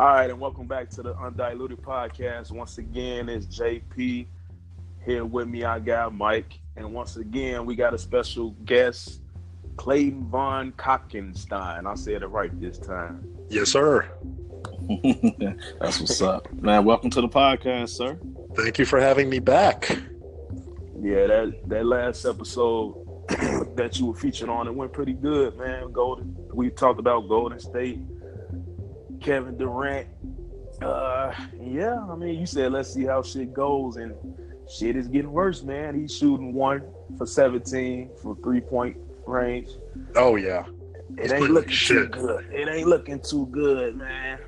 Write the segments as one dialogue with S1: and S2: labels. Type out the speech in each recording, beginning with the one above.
S1: All right, and welcome back to the Undiluted Podcast. Once again, it's JP. Here with me, I got Mike. And once again, we got a special guest, Clayton Von Cockenstein. I said it right this time.
S2: Yes, sir.
S3: That's what's up. Man, welcome to the podcast, sir.
S2: Thank you for having me back.
S1: Yeah, that last episode that you were featured on, it went pretty good, man. We talked about Golden State, Kevin Durant. You said let's see how shit goes, and shit is getting worse, man. He's shooting 1 for 17 from 3-point range.
S2: Oh yeah,
S1: it ain't looking too good. It ain't looking too good, man.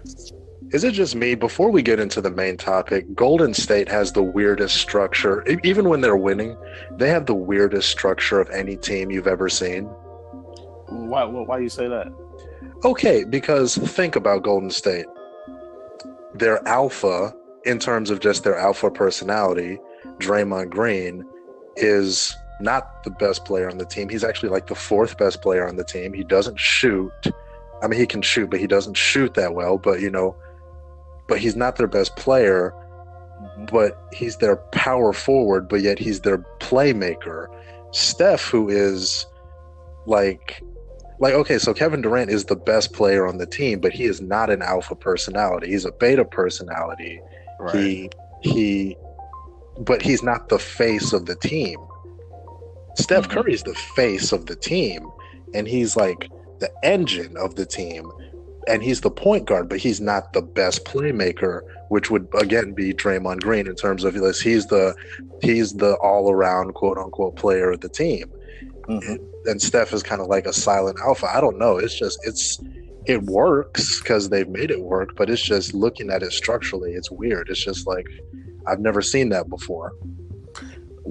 S2: Is it just me? Before we get into the main topic, Golden State has the weirdest structure. Even when they're winning, they have the weirdest structure of any team you've ever seen.
S3: Why you say that?
S2: Okay, because think about Golden State. Their alpha, in terms of just their alpha personality, Draymond Green, is not the best player on the team. He's actually like the 4th best player on the team. He doesn't shoot. I mean, he can shoot, but he doesn't shoot that well. But he's not their best player. But he's their power forward, but yet he's their playmaker. Steph, who is okay, so Kevin Durant is the best player on the team, but he is not an alpha personality. He's a beta personality.
S3: Right.
S2: But he's not the face of the team. Steph Curry's the face of the team, and he's like the engine of the team, and he's the point guard, but he's not the best playmaker, which would again be Draymond Green in terms of this. He's the all-around quote unquote player of the team. And Steph is kind of like a silent alpha. I don't know. It works because they've made it work, but it's just looking at it structurally, it's weird. It's just like I've never seen that before.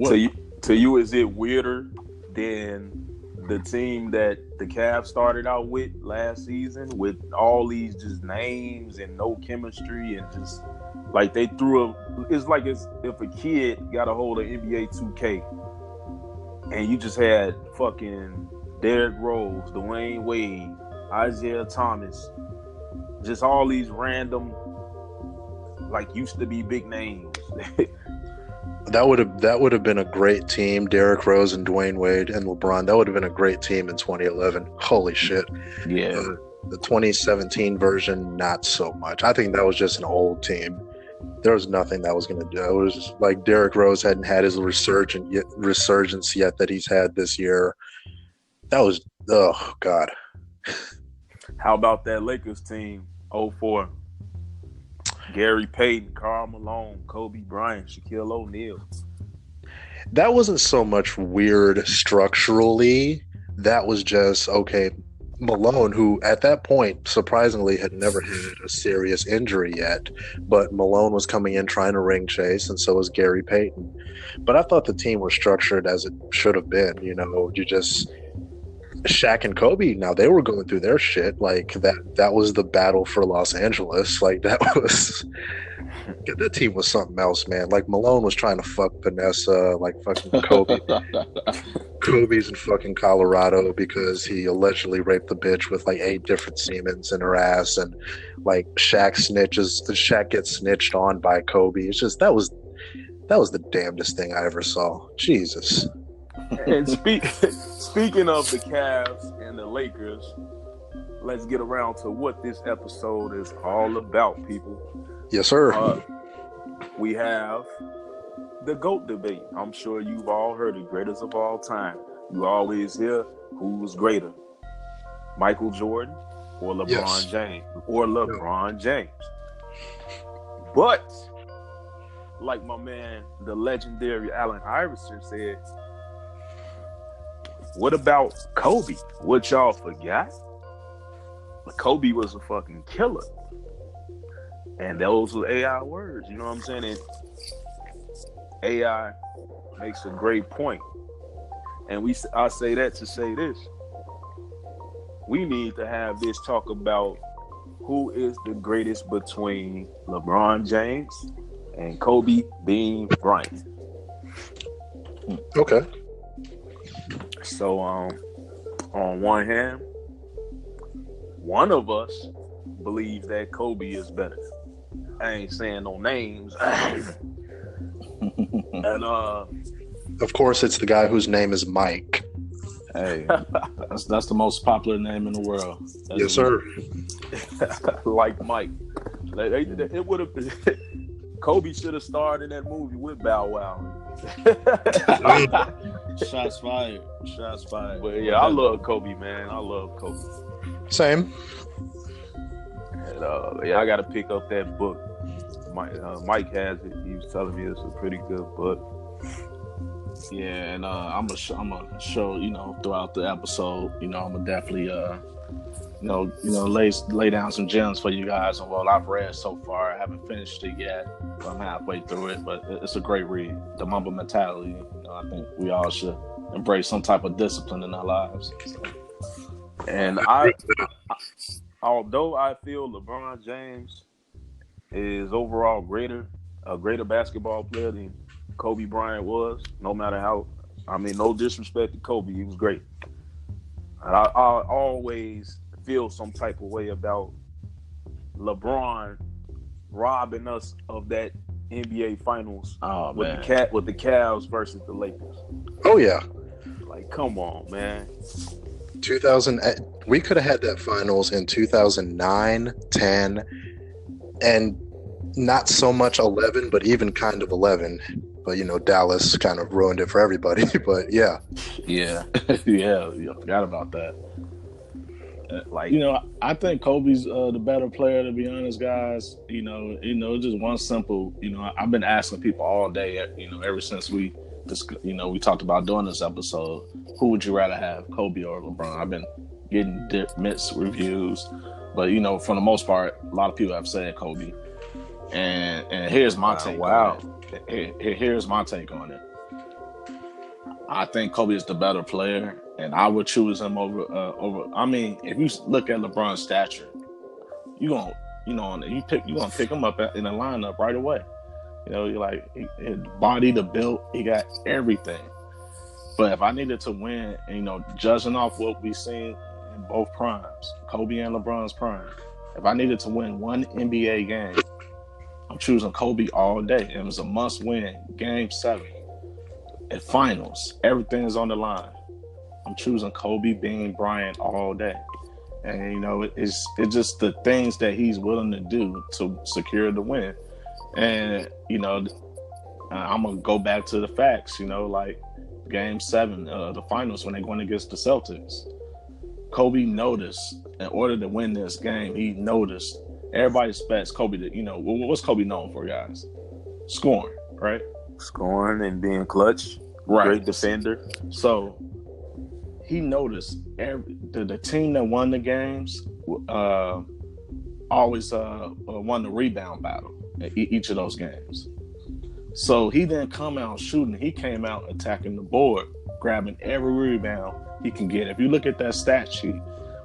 S1: To you, is it weirder than the team that the Cavs started out with last season, with all these just names and no chemistry, and just like they it's like as if a kid got a hold of NBA 2K and you just had fucking Derrick Rose, Dwayne Wade, Isaiah Thomas, just all these random, like, used to be big names.
S2: That would have been a great team. Derrick Rose and Dwayne Wade and LeBron. That would have been a great team in 2011. Holy shit.
S3: Yeah.
S2: The 2017 version, not so much. I think that was just an old team. There was nothing that was going to do. It was just like Derrick Rose hadn't had his resurgence yet that he's had this year. That was, oh, God.
S1: How about that Lakers team, 04? Gary Payton, Karl Malone, Kobe Bryant, Shaquille O'Neal.
S2: That wasn't so much weird structurally. That was just, okay, Malone, who at that point, surprisingly, had never had a serious injury yet, but Malone was coming in trying to ring chase, and so was Gary Payton. But I thought the team was structured as it should have been. You just Shaq and Kobe, now they were going through their shit. Like that was the battle for Los Angeles. Like that team was something else, man. Like Malone was trying to fuck Vanessa, like fucking Kobe. Kobe's in fucking Colorado because he allegedly raped the bitch with like 8 different semens in her ass, and like Shaq gets snitched on by Kobe. It's just that was the damnedest thing I ever saw. Jesus.
S1: And speaking of the Cavs and the Lakers, let's get around to what this episode is all about, people.
S2: Yes, sir.
S1: We have the GOAT debate. I'm sure you've all heard it, greatest of all time. You always hear who was greater, Michael Jordan or LeBron James. But like my man, the legendary Allen Iverson said, what about Kobe? What y'all forgot? Kobe was a fucking killer. And those were AI words, you know what I'm saying? And AI makes a great point. And I say that to say this. We need to have this talk about who is the greatest between LeBron James and Kobe Bean Bryant.
S2: Okay.
S1: So, on one hand, one of us believes that Kobe is better. I ain't saying no names. And
S2: of course, it's the guy whose name is Mike.
S3: Hey, that's the most popular name in the world.
S2: Yes, sir.
S1: Like Mike. It would have. Kobe should have starred in that movie with Bow Wow.
S3: Shots fired. Shots fired.
S1: But yeah, I love Kobe, man. I love Kobe.
S2: Same.
S1: And yeah, I got to pick up that book. Mike has it. He was telling me it's a pretty good book.
S3: Yeah, and I'm gonna show, you know, throughout the episode, you know, I'm gonna definitely lay down some gems for you guys on what I've read so far. I haven't finished it yet, but I'm halfway through it. But it's a great read. The Mamba mentality. You know, I think we all should embrace some type of discipline in our lives. So.
S1: And although I feel LeBron James is overall a greater basketball player than Kobe Bryant was, no matter how, I mean, no disrespect to Kobe, he was great. And I always feel some type of way about LeBron robbing us of that NBA Finals with the Cavs versus the Lakers.
S2: Oh yeah,
S1: like come on, man.
S2: 2000, we could have had that Finals in 2009, 10, and not so much 11, but even kind of 11. But, you know, Dallas kind of ruined it for everybody. But, yeah.
S3: Yeah. Yeah, I forgot about that. Like, you know, I think Kobe's the better player, to be honest, guys. You know, just one simple, you know, I've been asking people all day, you know, ever since we talked about doing this episode, who would you rather have, Kobe or LeBron? I've been getting mixed reviews. But, you know, for the most part, a lot of people have said Kobe. And here's my take on it. Here's my take on it. I think Kobe is the better player, and I would choose him over. I mean, if you look at LeBron's stature, you gonna pick him up in the lineup right away. You know, you're like his body, the build, he got everything. But if I needed to win, you know, judging off what we've seen in both primes, Kobe and LeBron's prime, if I needed to win one NBA game, I'm choosing Kobe all day. It was a must-win, Game 7. At Finals, everything's on the line. I'm choosing Kobe, Bean, Bryant all day. And, you know, it's just the things that he's willing to do to secure the win. And, you know, I'm going to go back to the facts, you know, like Game 7, the Finals, when they're going against the Celtics. Kobe noticed, in order to win this game, he noticed. Everybody expects Kobe to, you know, what's Kobe known for, guys? Scoring, right?
S1: Scoring and being clutch.
S3: Right.
S1: Great defender.
S3: So he noticed the team that won the games always won the rebound battle in each of those games. So he didn't come out shooting. He came out attacking the board, grabbing every rebound he can get. If you look at that stat sheet,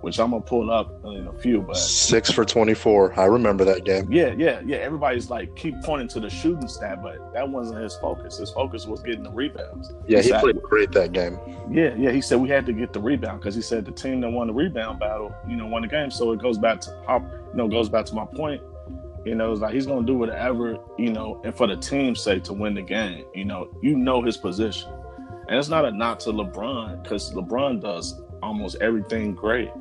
S3: which I'm gonna pull up in a few, but
S2: 6 for 24. I remember that game.
S3: Yeah. Everybody's like keep pointing to the shooting stat, but that wasn't his focus. His focus was getting the rebounds.
S2: Yeah, he played great that game.
S3: Yeah. He said we had to get the rebound because he said the team that won the rebound battle, you know, won the game. So it goes back to my point. You know, it's like he's gonna do whatever, you know, and for the team's sake to win the game. You know his position, and it's not a knock to LeBron because LeBron does almost everything great.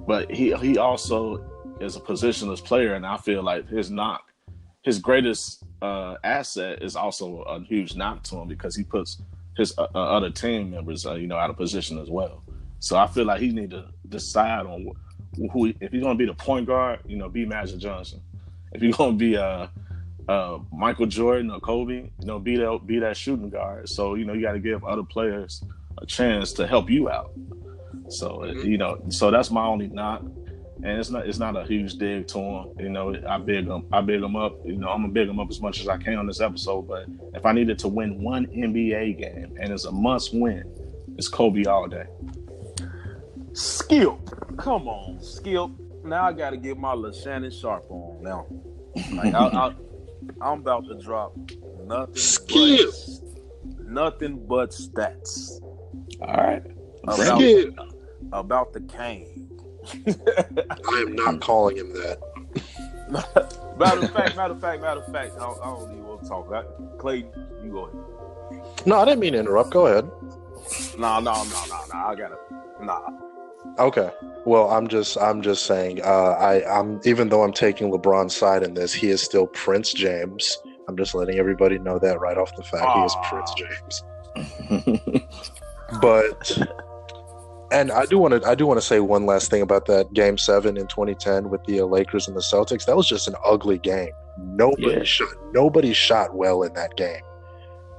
S3: But he also is a positionless player, and I feel like his greatest asset is also a huge knock to him because he puts his other team members, out of position as well. So I feel like he need to decide on who if he's going to be the point guard, be Magic Johnson. If you're going to be Michael Jordan or Kobe, be that shooting guard. So you got to give other players a chance to help you out. So so that's my only knock, and it's not a huge dig to him. I big him up. I'm gonna big him up as much as I can on this episode. But if I needed to win one NBA game, and it's a must win, it's Kobe all day.
S1: Skip, come on, Skip. Now I got to get my little Shannon Sharp on now. Like I'm about to drop nothing but stats.
S3: All right.
S1: About the Kane.
S2: I am not calling him that.
S1: matter of fact, I don't even want to talk. Clayton, you go ahead.
S2: No, I didn't mean to interrupt. Go ahead.
S1: No. I gotta. Nah.
S2: Okay. Well, I'm just saying. I'm even though I'm taking LeBron's side in this, he is still Prince James. I'm just letting everybody know that right off the fact he is Prince James. But, and I do want to say one last thing about that Game 7 in 2010 with the Lakers and the Celtics. That was just an ugly game. Nobody shot well in that game.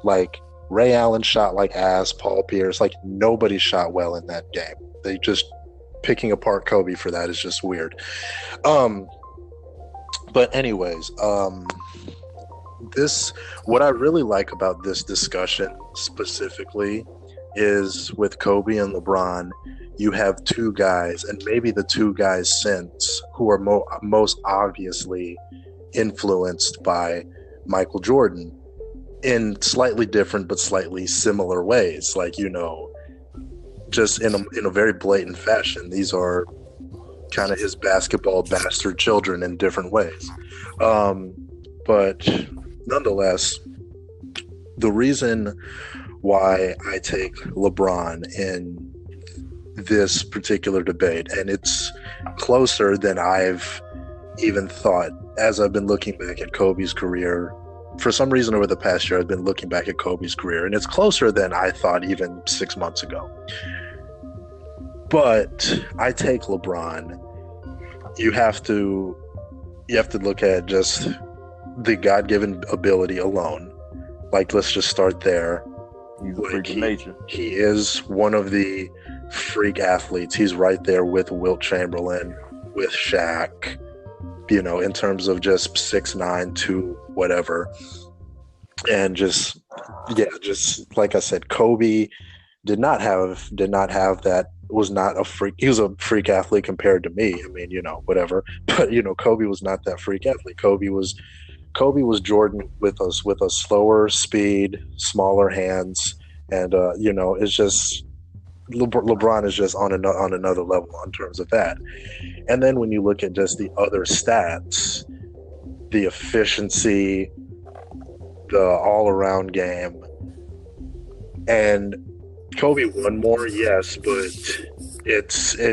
S2: Like Ray Allen shot like ass. Paul Pierce, like nobody shot well in that game. They just picking apart Kobe for that is just weird. But anyways, what I really like about this discussion specifically is with Kobe and LeBron, you have two guys, and maybe the two guys since, who are most obviously influenced by Michael Jordan in slightly different but slightly similar ways. Like, just in a very blatant fashion, these are kind of his basketball bastard children in different ways. But nonetheless, the reason why I take LeBron in this particular debate, and it's closer than I've even thought, as I've been looking back at Kobe's career. For some reason over the past year, I've been looking back at Kobe's career, and it's closer than I thought even 6 months ago. But I take LeBron. You have to look at just the God-given ability alone. Like, let's just start there.
S1: He's a freak of nature.
S2: He is one of the freak athletes. He's right there with Wilt Chamberlain, with Shaq, in terms of just 6'9", 2 whatever. And just like I said, Kobe did not have that. Was not a freak. He was a freak athlete compared to me. I mean, whatever. But Kobe was not that freak athlete. Kobe was Jordan with a slower speed, smaller hands, and it's just LeBron is just on another level in terms of that. And then when you look at just the other stats, the efficiency, the all-around game, and Kobe won more, yes, but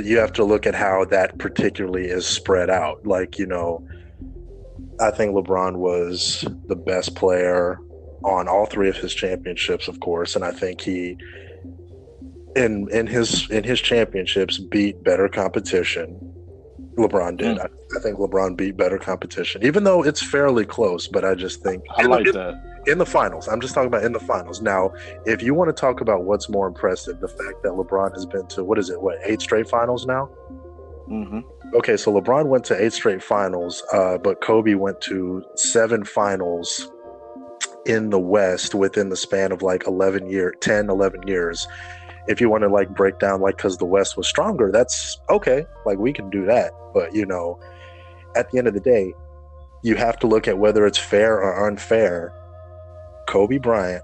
S2: you have to look at how that particularly is spread out. Like, I think LeBron was the best player on all three of his championships, of course, and I think he in his championships beat better competition. LeBron did. I think LeBron beat better competition, even though it's fairly close. But I just think
S3: I like that.
S2: In the finals. I'm just talking about in the finals. Now, if you want to talk about what's more impressive, the fact that LeBron has been to 8 straight finals now?
S3: Mm-hmm.
S2: Okay, so LeBron went to 8 straight finals, but Kobe went to 7 finals in the West within the span of 10, 11 years. If you want to break down because the West was stronger, that's okay. We can do that. But, at the end of the day, you have to look at whether it's fair or unfair. Kobe Bryant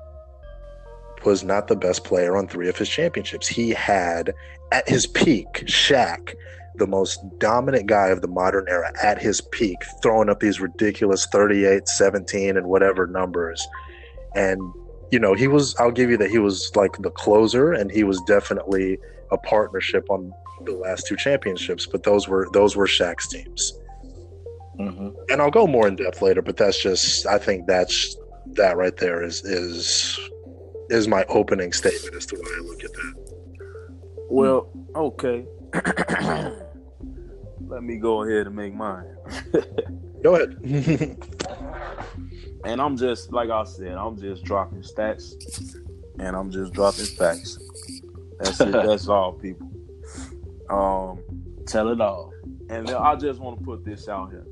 S2: was not the best player on 3 of his championships. He had, at his peak, Shaq, the most dominant guy of the modern era, at his peak, throwing up these ridiculous 38, 17, and whatever numbers. And, I'll give you that he was the closer, and he was definitely a partnership on the last 2 championships, but those were Shaq's teams.
S3: Mm-hmm.
S2: And I'll go more in depth later, but I think that right there is my opening statement as to why I look at that.
S1: Well, okay. Let me go ahead and make mine.
S2: Go ahead.
S1: And I'm just, like I said, I'm just dropping stats and I'm just dropping facts. That's it. That's all, people.
S3: Tell it all.
S1: And then I just want to put this out here.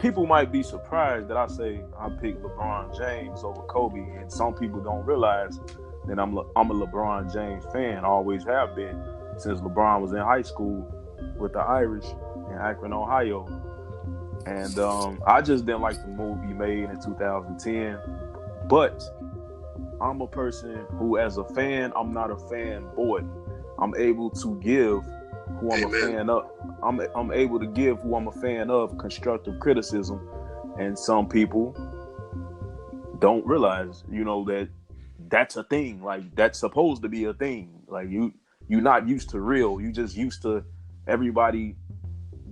S1: People might be surprised that I say I picked LeBron James over Kobe, and some people don't realize that I'm a LeBron James fan. I always have been since LeBron was in high school with the Irish in Akron, Ohio. And I just didn't like the move he made in 2010. But I'm a person who, as a fan, I'm not a fanboy. I'm able to give who I'm a fan of. I'm able to give who I'm a fan of constructive criticism, and some people don't realize, that that's a thing. Like, that's supposed to be a thing. Like, you're not used to real. You just used to everybody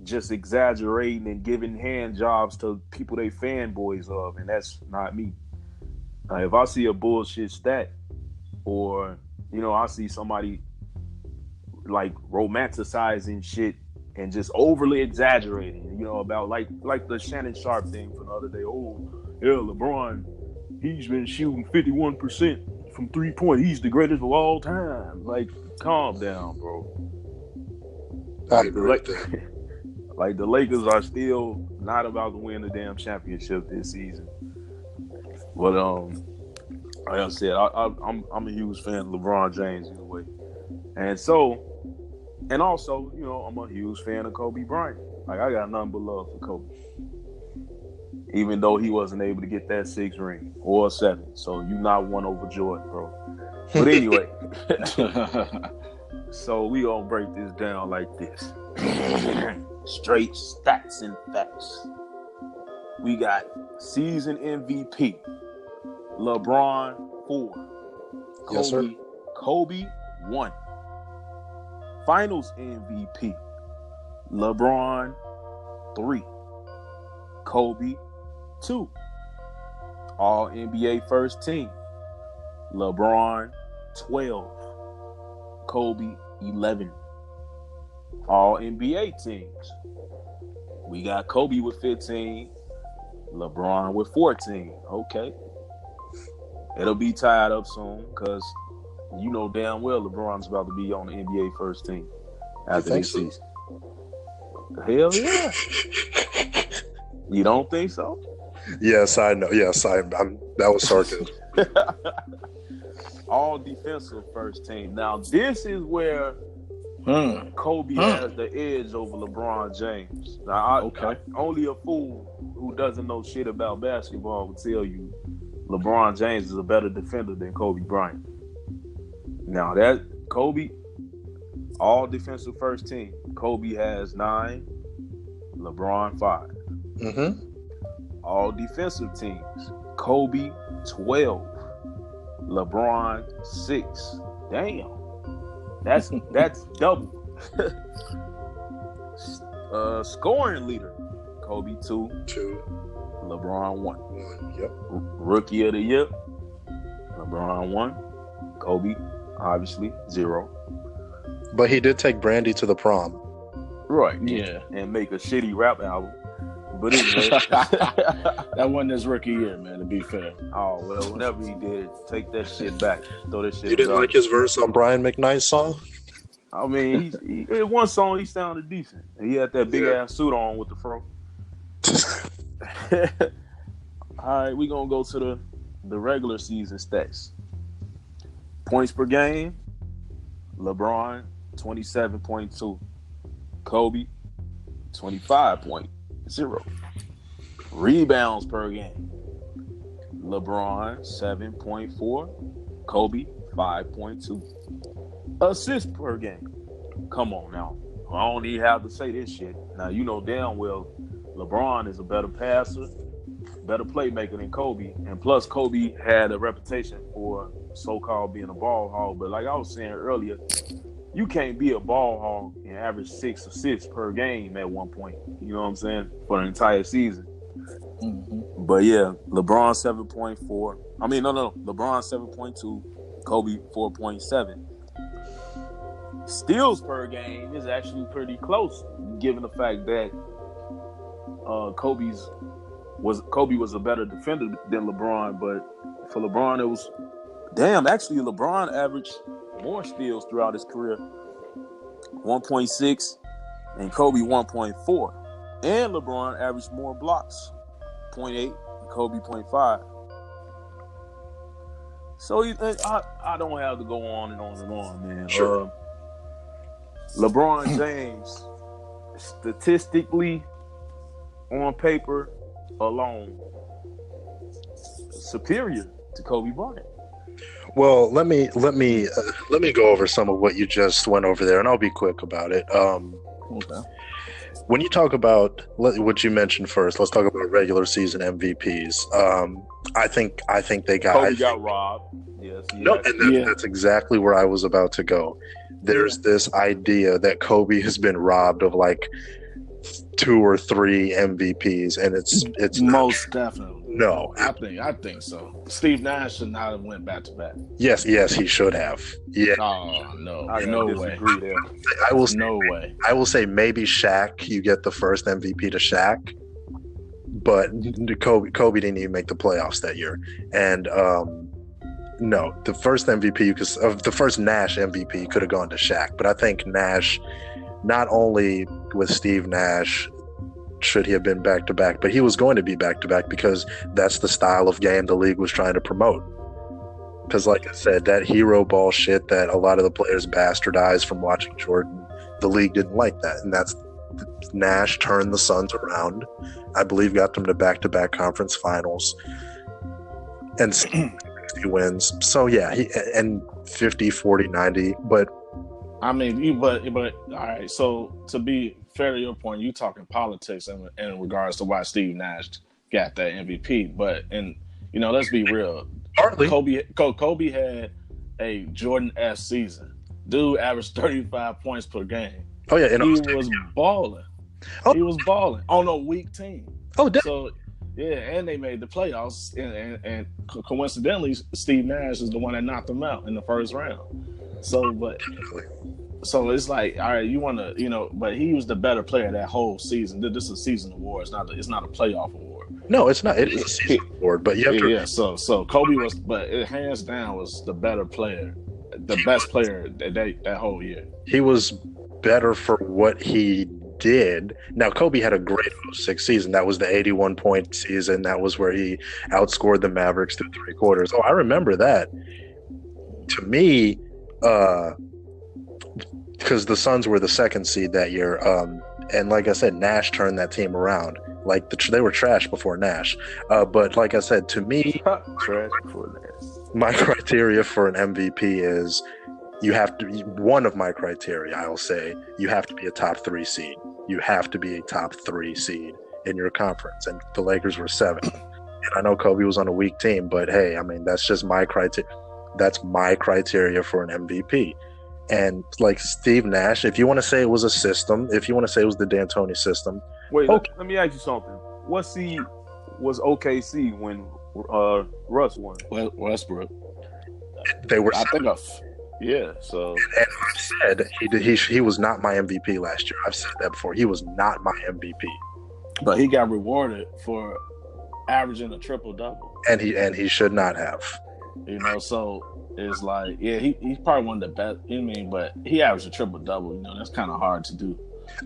S1: just exaggerating and giving hand jobs to people they fanboys of, and that's not me. If I see a bullshit stat, or I see somebody like romanticizing shit and just overly exaggerating, about like the Shannon Sharp thing from the other day. Oh, yeah, LeBron, he's been shooting 51% from 3-point. He's the greatest of all time. Like, calm down, bro. Like the Lakers are still not about to win the damn championship this season. But like I said, I'm a huge fan of LeBron James either way, and also I'm a huge fan of Kobe Bryant. Like, I got nothing but love for Kobe, even though he wasn't able to get that 6th ring or 7. So you not won over Jordan, bro. But anyway, so we gonna break this down like this. Straight stats and facts. We got season MVP, LeBron 4. Kobe,
S2: yes, sir.
S1: Kobe 1. Finals MVP, LeBron 3. Kobe 2. All NBA first team, LeBron 12. Kobe 11. All NBA teams, we got Kobe with 15, LeBron with 14. Okay. It'll be tied up soon because damn well LeBron's about to be on the NBA first team after this season. Hell yeah. You don't think so?
S2: Yes, I know. Yes, I'm that was sarcasm.
S1: All defensive first team. Now, this is where Kobe has the edge over LeBron James. Now, only a fool who doesn't know shit about basketball will tell you LeBron James is a better defender than Kobe Bryant. Now, that Kobe, all defensive first team, Kobe has 9, LeBron 5.
S2: Mm-hmm.
S1: All defensive teams, Kobe 12, LeBron 6. Damn. That's double. Scoring leader, Kobe 2, LeBron 1.
S2: Yep.
S1: Rookie of the year, LeBron 1, Kobe obviously 0.
S2: But he did take Brandy to the prom.
S1: Right.
S3: Yeah.
S1: And make a shitty rap album. But anyway,
S3: that wasn't his rookie year, man, to be fair.
S1: Oh, well, whenever he did, take that shit back. Throw that shit
S2: You didn't like his verse on Brian McKnight's song?
S1: I mean, in one song he sounded decent. He had that big ass suit on with the fro. All right, we're going to go to the regular season stats. Points per game, LeBron, 27.2. Kobe, 25.0. Rebounds per game, LeBron, 7.4. Kobe, 5.2. Assists per game. Come on now. I don't even have to say this shit. Now, damn well LeBron is a better passer, better playmaker than Kobe. And plus, Kobe had a reputation for so-called being a ball hog. But like I was saying earlier, you can't be a ball hog and average 6 assists per game at one point. You know what I'm saying? For an entire season. Mm-hmm. But yeah, LeBron 7.4. I mean, no. LeBron 7.2. Kobe 4.7. Steals per game is actually pretty close, given the fact that Kobe was a better defender than LeBron. But for LeBron, it was actually LeBron averaged more steals throughout his career, 1.6, and Kobe 1.4. And LeBron averaged more blocks, 0.8, and Kobe 0.5. So I don't have to go on and on, man.
S2: Sure.
S1: LeBron James, statistically, on paper alone, superior to Kobe Bryant.
S2: Well, let me go over some of what you just went over there, and I'll be quick about it.
S3: Okay.
S2: When you talk about what you mentioned first, let's talk about regular season MVPs. I think they got.
S1: Kobe got robbed. Yes.
S2: No, and that's exactly where I was about to go. There's this idea that Kobe has been robbed of like 2 or 3 MVPs, and it's
S3: most definitely.
S2: No,
S3: I think so. Steve Nash should not have went back to back.
S2: Yes, he should have. Yeah.
S3: Oh no,
S1: no way. There.
S2: I will say,
S3: no way.
S2: I will say maybe Shaq. You get the first MVP to Shaq, but Kobe didn't even make the playoffs that year, and no, the first MVP the first Nash MVP could have gone to Shaq, but I think Nash, not only with Steve Nash should he have been back-to-back, but he was going to be back-to-back because that's the style of game the league was trying to promote. Because like I said, that hero ball shit that a lot of the players bastardized from watching Jordan, the league didn't like that. And that's Nash turned the Suns around. I believe got them to back-to-back conference finals. And 60 wins. So yeah, and 50, 40, 90. But
S3: I mean, but all right. So to be fair to your point, you talking politics in regards to why Steve Nash got that MVP. But let's be real.
S2: Partly,
S3: Kobe had a Jordan-esque season. Dude averaged 35 points per game.
S2: Oh yeah,
S3: he was balling.
S2: Oh.
S3: He was balling on a weak team.
S2: Oh, definitely.
S3: So yeah, and they made the playoffs. And coincidentally, Steve Nash is the one that knocked them out in the first round. So it's like, all right, you want to, but he was the better player that whole season. This is a season award. It's not a playoff award.
S2: No, it's not. It is a season award, but you have to.
S3: Yeah. So Kobe was, but it hands down was the better player, the best player that whole year.
S2: He was better for what he did. Now Kobe had a great 06 season. That was the 81-point season. That was where he outscored the Mavericks through 3 quarters. Oh, I remember that. To me, because the Suns were the 2nd seed that year, and like I said, Nash turned that team around. Like they were trash before Nash, but like I said, to me, my criteria for an MVP is you have to. One of my criteria, I'll say, you have to be a top 3 seed. You have to be a top 3 seed in your conference, and the Lakers were 7. And I know Kobe was on a weak team, but hey, I mean that's just my criteria. That's my criteria for an MVP. And like Steve Nash, if you want to say it was a system, if you want to say it was the D'Antoni system.
S1: Wait, let me ask you something. What seed was OKC when Russ won?
S3: Westbrook.
S2: They were.
S3: I think yeah. So.
S2: And I've said he was not my MVP last year. I've said that before. He was not my MVP.
S3: But he got rewarded for averaging a triple-double.
S2: And he should not have.
S3: So. It's like, yeah, he's probably one of the best. But he averaged a triple-double. That's kind of hard to do.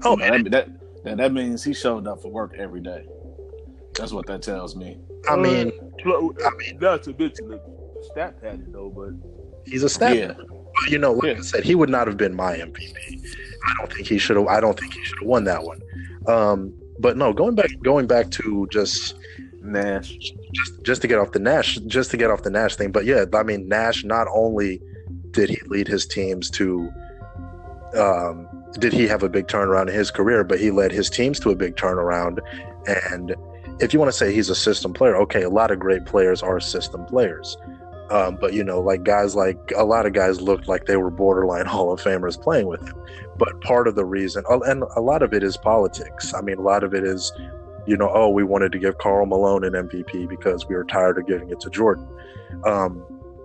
S2: Oh,
S3: that means he showed up for work every day. That's what that tells me.
S2: I mean,
S1: that's a bit of a stat pattern though, but
S2: he's a stat. Yeah. Like I said, he would not have been my MVP. I don't think he should have won that one. But no, going back to just
S1: Nash,
S2: just to get off the Nash thing. But yeah, I mean, Nash, not only did he lead his teams to, did he have a big turnaround in his career, but he led his teams to a big turnaround. And if you want to say he's a system player, okay, a lot of great players are system players. But a lot of guys looked like they were borderline Hall of Famers playing with him. But part of the reason, and a lot of it is politics. I mean, a lot of it is, we wanted to give Karl Malone an MVP because we were tired of giving it to Jordan.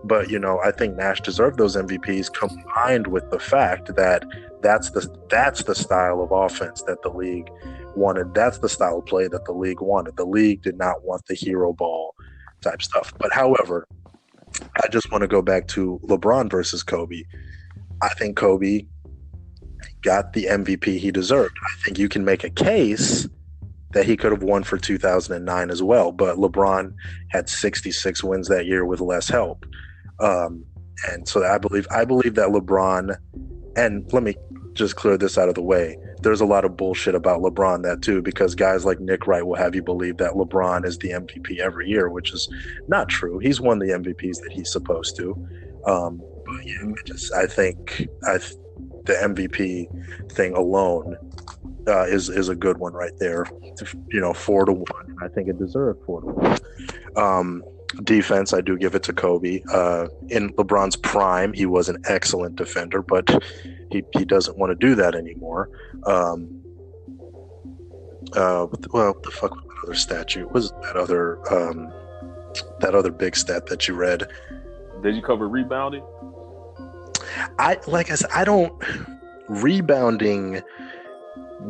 S2: But I think Nash deserved those MVPs, combined with the fact that that's the style of offense that the league wanted. That's the style of play that the league wanted. The league did not want the hero ball type stuff. But however, I just want to go back to LeBron versus Kobe. I think Kobe got the MVP he deserved. I think you can make a case that he could have won for 2009 as well, but LeBron had 66 wins that year with less help. And so I believe that LeBron, and let me just clear this out of the way. There's a lot of bullshit about LeBron that too, because guys like Nick Wright will have you believe that LeBron is the MVP every year, which is not true. He's won the MVPs that he's supposed to. But yeah, I think the MVP thing alone is a good one right there. 4-1. I think it deserved 4-1. Defense, I do give it to Kobe. In LeBron's prime, he was an excellent defender, but he doesn't want to do that anymore. What the fuck was that other statue? What was that other big stat that you read?
S1: Did you cover rebounding?
S2: I said, I don't rebounding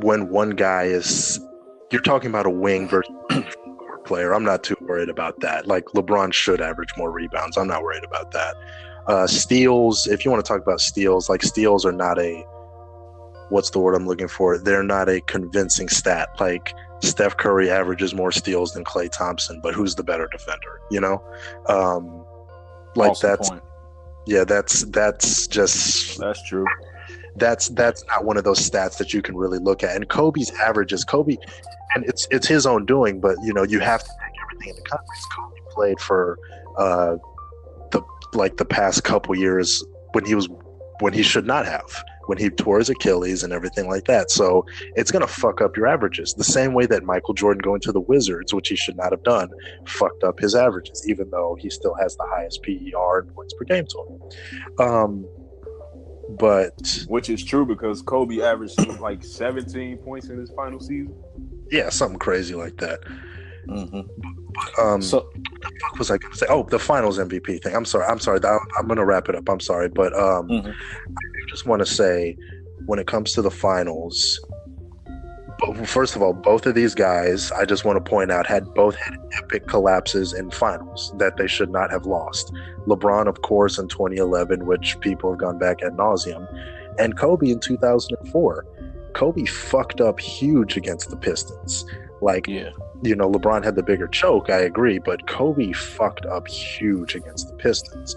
S2: when one guy is. You're talking about a wing versus player. I'm not too worried about that. Like LeBron should average more rebounds. I'm not worried about that. Steals, if you want to talk about steals, like steals are not a, what's the word I'm looking for? They're not a convincing stat. Like Steph Curry averages more steals than Klay Thompson, but who's the better defender? Like
S3: awesome
S2: that's
S3: point.
S2: Yeah, that's just
S1: That's true.
S2: That's not one of those stats that you can really look at. And Kobe's averages, and it's his own doing, but you have to take everything into context. Kobe played for the past couple years when he should not have, when he tore his Achilles and everything like that. So it's gonna fuck up your averages. The same way that Michael Jordan going to the Wizards, which he should not have done, fucked up his averages, even though he still has the highest PER and points per game total. But
S1: which is true because Kobe averaged like 17 points in his final season.
S2: Yeah, something crazy like that.
S3: Mm-hmm.
S2: So what the fuck was I going to say? Oh, the finals MVP thing. I'm sorry. I'm going to wrap it up. I'm sorry. But I just want to say, when it comes to the finals, first of all, both of these guys, I just want to point out, both had epic collapses in finals that they should not have lost. LeBron, of course, in 2011, which people have gone back ad nauseum, and Kobe in 2004. Kobe fucked up huge against the Pistons. LeBron had the bigger choke, I agree, but Kobe fucked up huge against the Pistons.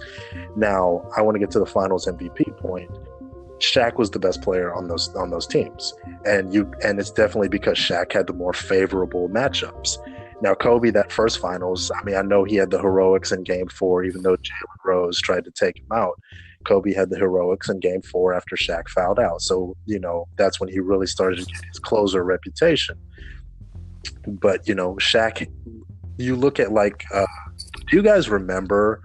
S2: Now, I want to get to the finals MVP point. Shaq was the best player on those teams, and it's definitely because Shaq had the more favorable matchups. Now, Kobe, that first finals, I know he had the heroics in Game 4, even though Jalen Rose tried to take him out. Kobe had the heroics in Game 4 after Shaq fouled out. So, that's when he really started to get his closer reputation. But, Shaq, you look at do you guys remember,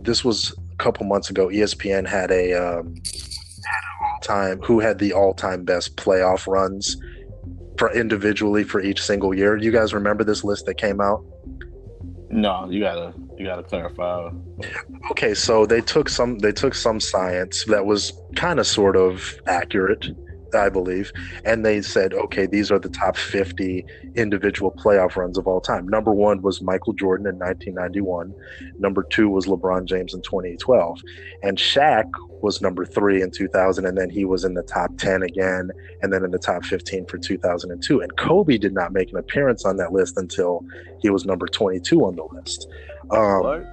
S2: this was a couple months ago, ESPN had who had the all-time best playoff runs individually for each single year. You guys remember this list that came out?
S3: No, you gotta clarify.
S2: Okay, so they took some science that was kind of sort of accurate, I believe, and they said, okay, these are the top 50 individual playoff runs of all time. Number 1 was Michael Jordan in 1991. Number 2 was LeBron James in 2012, and Shaq was number 3 in 2000, and then he was in the top 10 again, and then in the top 15 for 2002. And Kobe did not make an appearance on that list until he was number 22 on the list.
S1: What?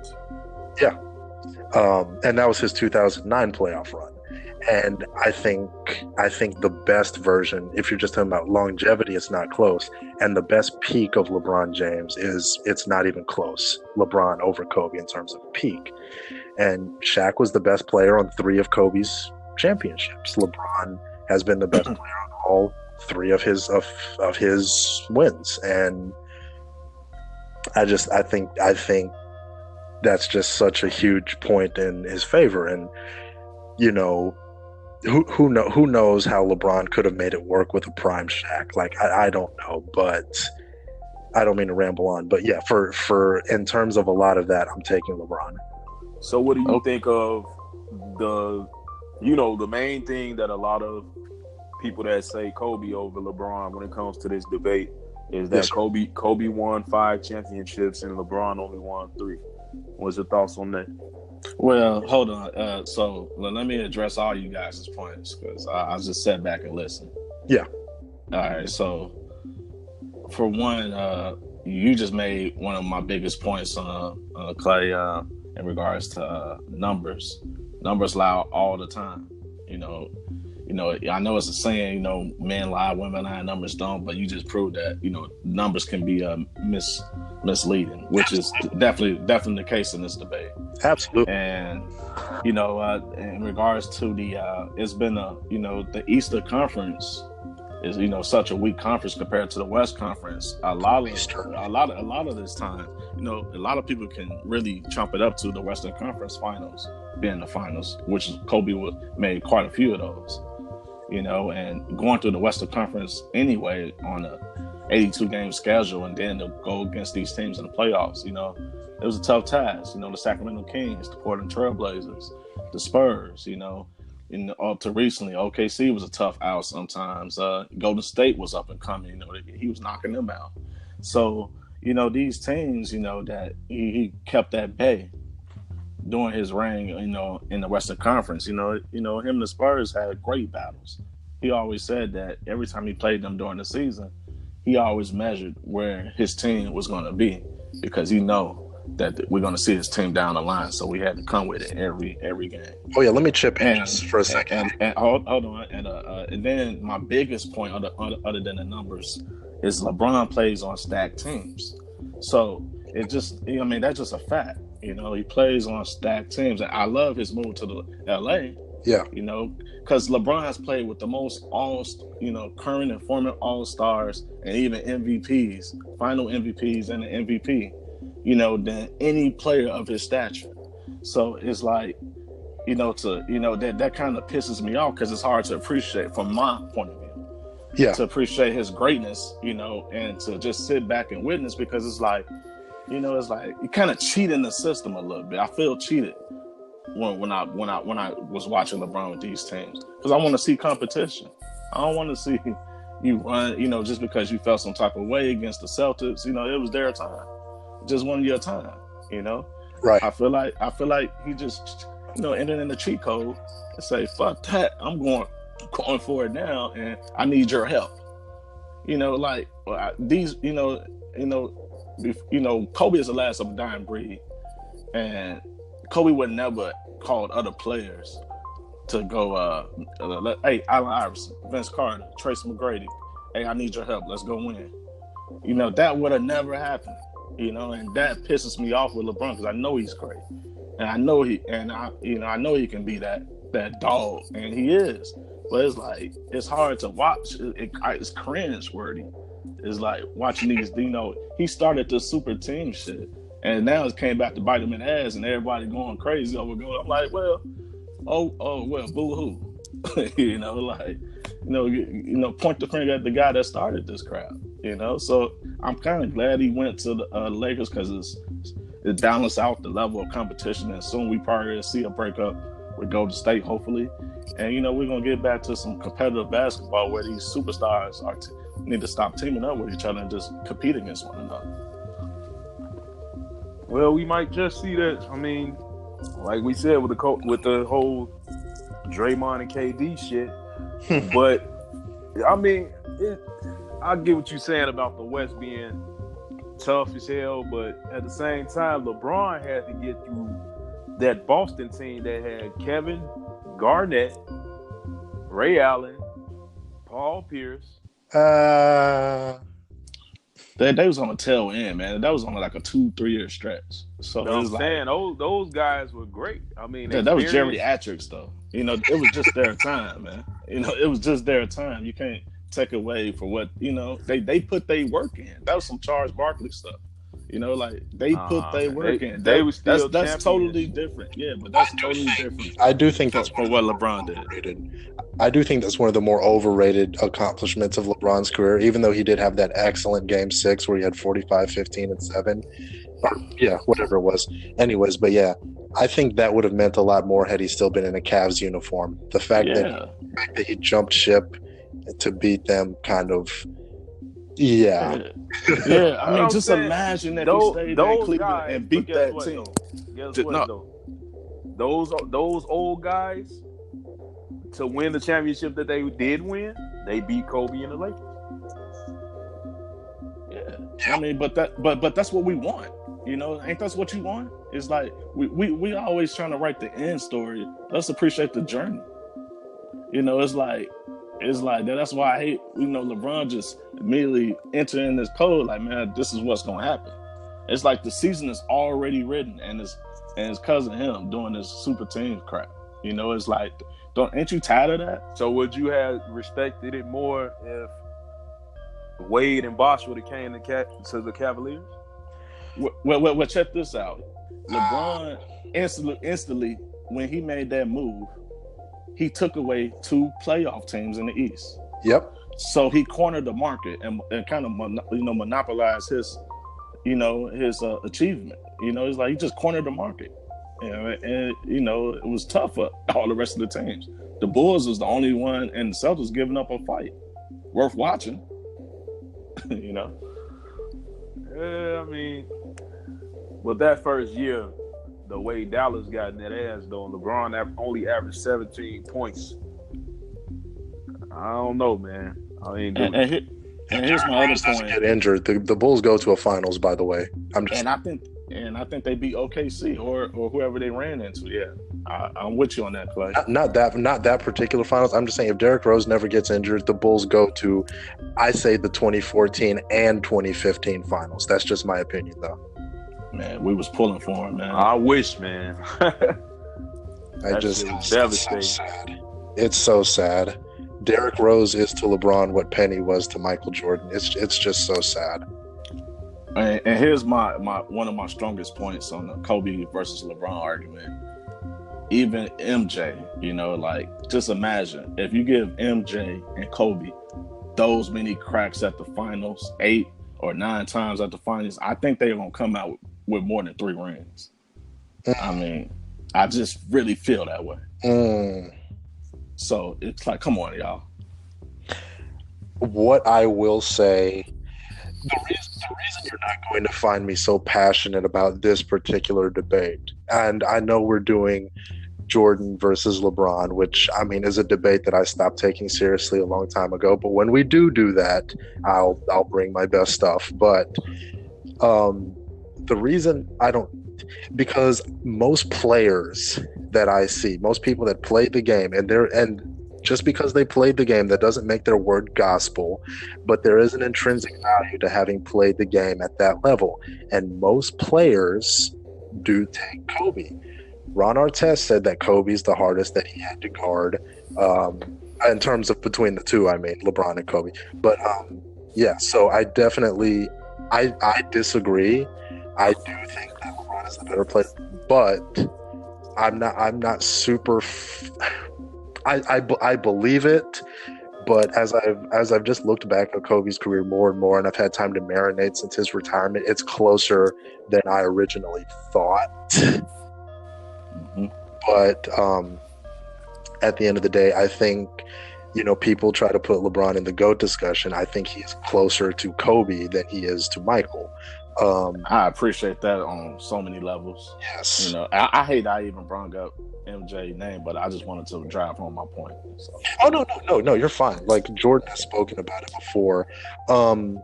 S2: Yeah. And that was his 2009 playoff run. And I think the best version, if you're just talking about longevity, it's not close. And the best peak of LeBron James it's not even close. LeBron over Kobe in terms of peak. And Shaq was the best player on 3 of Kobe's championships. LeBron has been the best player on all 3 of his wins. And I think that's just such a huge point in his favor. And who knows how LeBron could have made it work with a prime Shaq? I don't know, but I don't mean to ramble on. But yeah, for in terms of a lot of that, I'm taking LeBron.
S1: So what do you think of the main thing that a lot of people that say Kobe over LeBron when it comes to this debate is that Kobe won 5 championships and LeBron only won 3. What's your thoughts on that?
S3: Well, hold on. So let me address all you guys' points because I just sat back and listened.
S2: Yeah.
S3: All right. So for one, you just made one of my biggest points, Clay, in regards to numbers. Numbers lie all the time. You know, I know it's a saying, you know, men lie, women lie, numbers don't, but you just proved that, you know, numbers can be misleading, which is definitely the case in this debate.
S2: Absolutely.
S3: And, you know, in regards to it's been the Eastern Conference is, you know, such a weak conference compared to the West Conference. A lot of this time, you know, a lot of people can really chump it up to the Western Conference Finals being the finals, which Kobe made quite a few of those. You know, and going through the Western Conference anyway on a 82-game schedule, and then to go against these teams in the playoffs, you know, it was a tough task. You know, the Sacramento Kings, the Portland Trailblazers, the Spurs, you know, up to recently, OKC was a tough out sometimes. Golden State was up and coming, you know, he was knocking them out. So, you know, these teams, you know, that he kept at bay during his reign, you know, in the Western Conference. You know, him and the Spurs had great battles. He always said that every time he played them during the season, he always measured where his team was going to be, because he know that we're going to see his team down the line. So we had to come with it every game.
S2: Oh yeah, let me chip in just for a second.
S3: And hold on, and then my biggest point, other than the numbers, is LeBron plays on stacked teams. So it just, I mean, that's just a fact. You know, he plays on stacked teams. And I love his move to the LA.
S2: Yeah.
S3: You know, because LeBron has played with the most current and former All-Stars and even MVPs, final MVPs and an MVP, you know, than any player of his stature. So it's like, you know, that kind of pisses me off, because it's hard to appreciate from my point of view.
S2: Yeah.
S3: To appreciate his greatness, you know, and to just sit back and witness, because it's like, you know, it's like you kind of cheating the system a little bit. I feel cheated when I was watching LeBron with these teams, because I want to see competition. I don't want to see you run, you know, just because you felt some type of way against the Celtics. You know, it was their time, just one your time. You know,
S2: right?
S3: I feel like he just, you know, entered in the cheat code and say, "Fuck that, I'm going for it now, and I need your help." You know, like these, you know, Kobe is the last of a dying breed, and Kobe would never called other players to go, hey, Allen Iverson, Vince Carter, Tracy McGrady, hey, I need your help, let's go win. You know, that would have never happened, you know, and that pisses me off with LeBron, because I know he's great. And I know he can be that dog, and he is. But it's like, it's hard to watch. It's cringe-worthy. It's like watching these, you know, he started the super team shit, and now it came back to bite him in the ass, and everybody going crazy over going. I'm like, well, boo-hoo. You know, like, you know, point the finger at the guy that started this crap, you know? So I'm kind of glad he went to the Lakers, because it balanced out the level of competition, and soon we probably see a breakup with Golden State, hopefully. And, you know, we're going to get back to some competitive basketball where these superstars need to stop teaming up with each other and just compete against one another.
S1: Well, we might just see that. I mean, like we said with the whole Draymond and KD shit. But, I mean, I get what you're saying about the West being tough as hell, but at the same time, LeBron had to get through that Boston team that had Kevin Garnett, Ray Allen, Paul Pierce.
S3: They was on the tail end, man. That was on like a 2-3 year stretch. So
S1: you know what I'm saying, those guys were great. I mean,
S3: that was geriatrics, though. You know, it was just their time, man. You know, it was just their time. You can't take away for what, you know, they put their work in. That was some Charles Barkley stuff. You know, like they put their work in. That's totally different. Yeah, but that's totally different.
S2: I do think that's
S3: for what LeBron did.
S2: I do think that's one of the more overrated accomplishments of LeBron's career, even though he did have that excellent Game 6 where he had 45, 15, and 7. Yeah, whatever it was. Anyways, but yeah, I think that would have meant a lot more had he still been in a Cavs uniform. The fact that he jumped ship to beat them kind of... Yeah.
S3: I mean, just imagine if he stayed in Cleveland and beat that team.
S1: Guess what, though? Those old guys, to win the championship that they did win, they beat Kobe and the Lakers.
S3: Yeah. I mean, but that's what we want. You know, ain't that's what you want? It's like we always trying to write the end story. Let's appreciate the journey. You know, it's like that's why I hate, LeBron just immediately entering this code like, man, this is what's gonna happen. It's like the season is already written, and it's because of him doing this super team crap. You know, it's like, ain't you tired of that?
S1: So would you have respected it more if Wade and Bosh would have came to the Cavaliers?
S3: Well, check this out. LeBron instantly when he made that move, he took away 2 playoff teams in the East.
S2: Yep.
S3: So he cornered the market and kind of monopolized his achievement. It's like he just cornered the market. And it was tough for all the rest of the teams. The Bulls was the only one, and the Celtics giving up a fight worth watching.
S1: Yeah, I mean, but that first year, the way Dallas got in that ass, though, LeBron only averaged 17 points. I don't know, man. I mean,
S3: and here's my other point.
S2: Get injured. The Bulls go to a finals, by the way.
S3: I think they beat OKC or whoever they ran into. Yeah, I'm with you on that, Clay.
S2: Not that particular finals. I'm just saying, if Derrick Rose never gets injured, the Bulls go to, I say, the 2014 and 2015 finals. That's just my opinion, though.
S3: Man, we was pulling for him, man.
S1: I wish, man.
S2: It's so sad. It's so sad. Derrick Rose is to LeBron what Penny was to Michael Jordan. It's just so sad.
S3: And here's my one of my strongest points on the Kobe versus LeBron argument. Even MJ, just imagine if you give MJ and Kobe those many cracks at the finals, 8 or 9 times at the finals, I think they're gonna come out with more than 3 rings. I mean, I just really feel that way. So it's like, come on, y'all.
S2: What I will say, the reason you're not going to find me so passionate about this particular debate, and I know we're doing Jordan versus LeBron, which, I mean, is a debate that I stopped taking seriously a long time ago. But when we do that, I'll bring my best stuff. But the reason I don't, because most players that I see, most people that play the game, and just because they played the game, that doesn't make their word gospel, but there is an intrinsic value to having played the game at that level. And most players do take Kobe. Ron Artest said that Kobe's the hardest that he had to guard, in terms of between the two, I mean, LeBron and Kobe. But yeah, so I definitely, I disagree. I do think that LeBron is the better player, but I'm not super. I believe it, but as I've just looked back at Kobe's career more and more, and I've had time to marinate since his retirement, it's closer than I originally thought. Mm-hmm. But at the end of the day, I think, people try to put LeBron in the GOAT discussion. I think he is closer to Kobe than he is to Michael.
S3: I appreciate that on so many levels.
S2: Yes.
S3: I hate I even brought up MJ's name, but I just wanted to drive home my point. So.
S2: Oh, no, you're fine. Like, Jordan has spoken about it before. And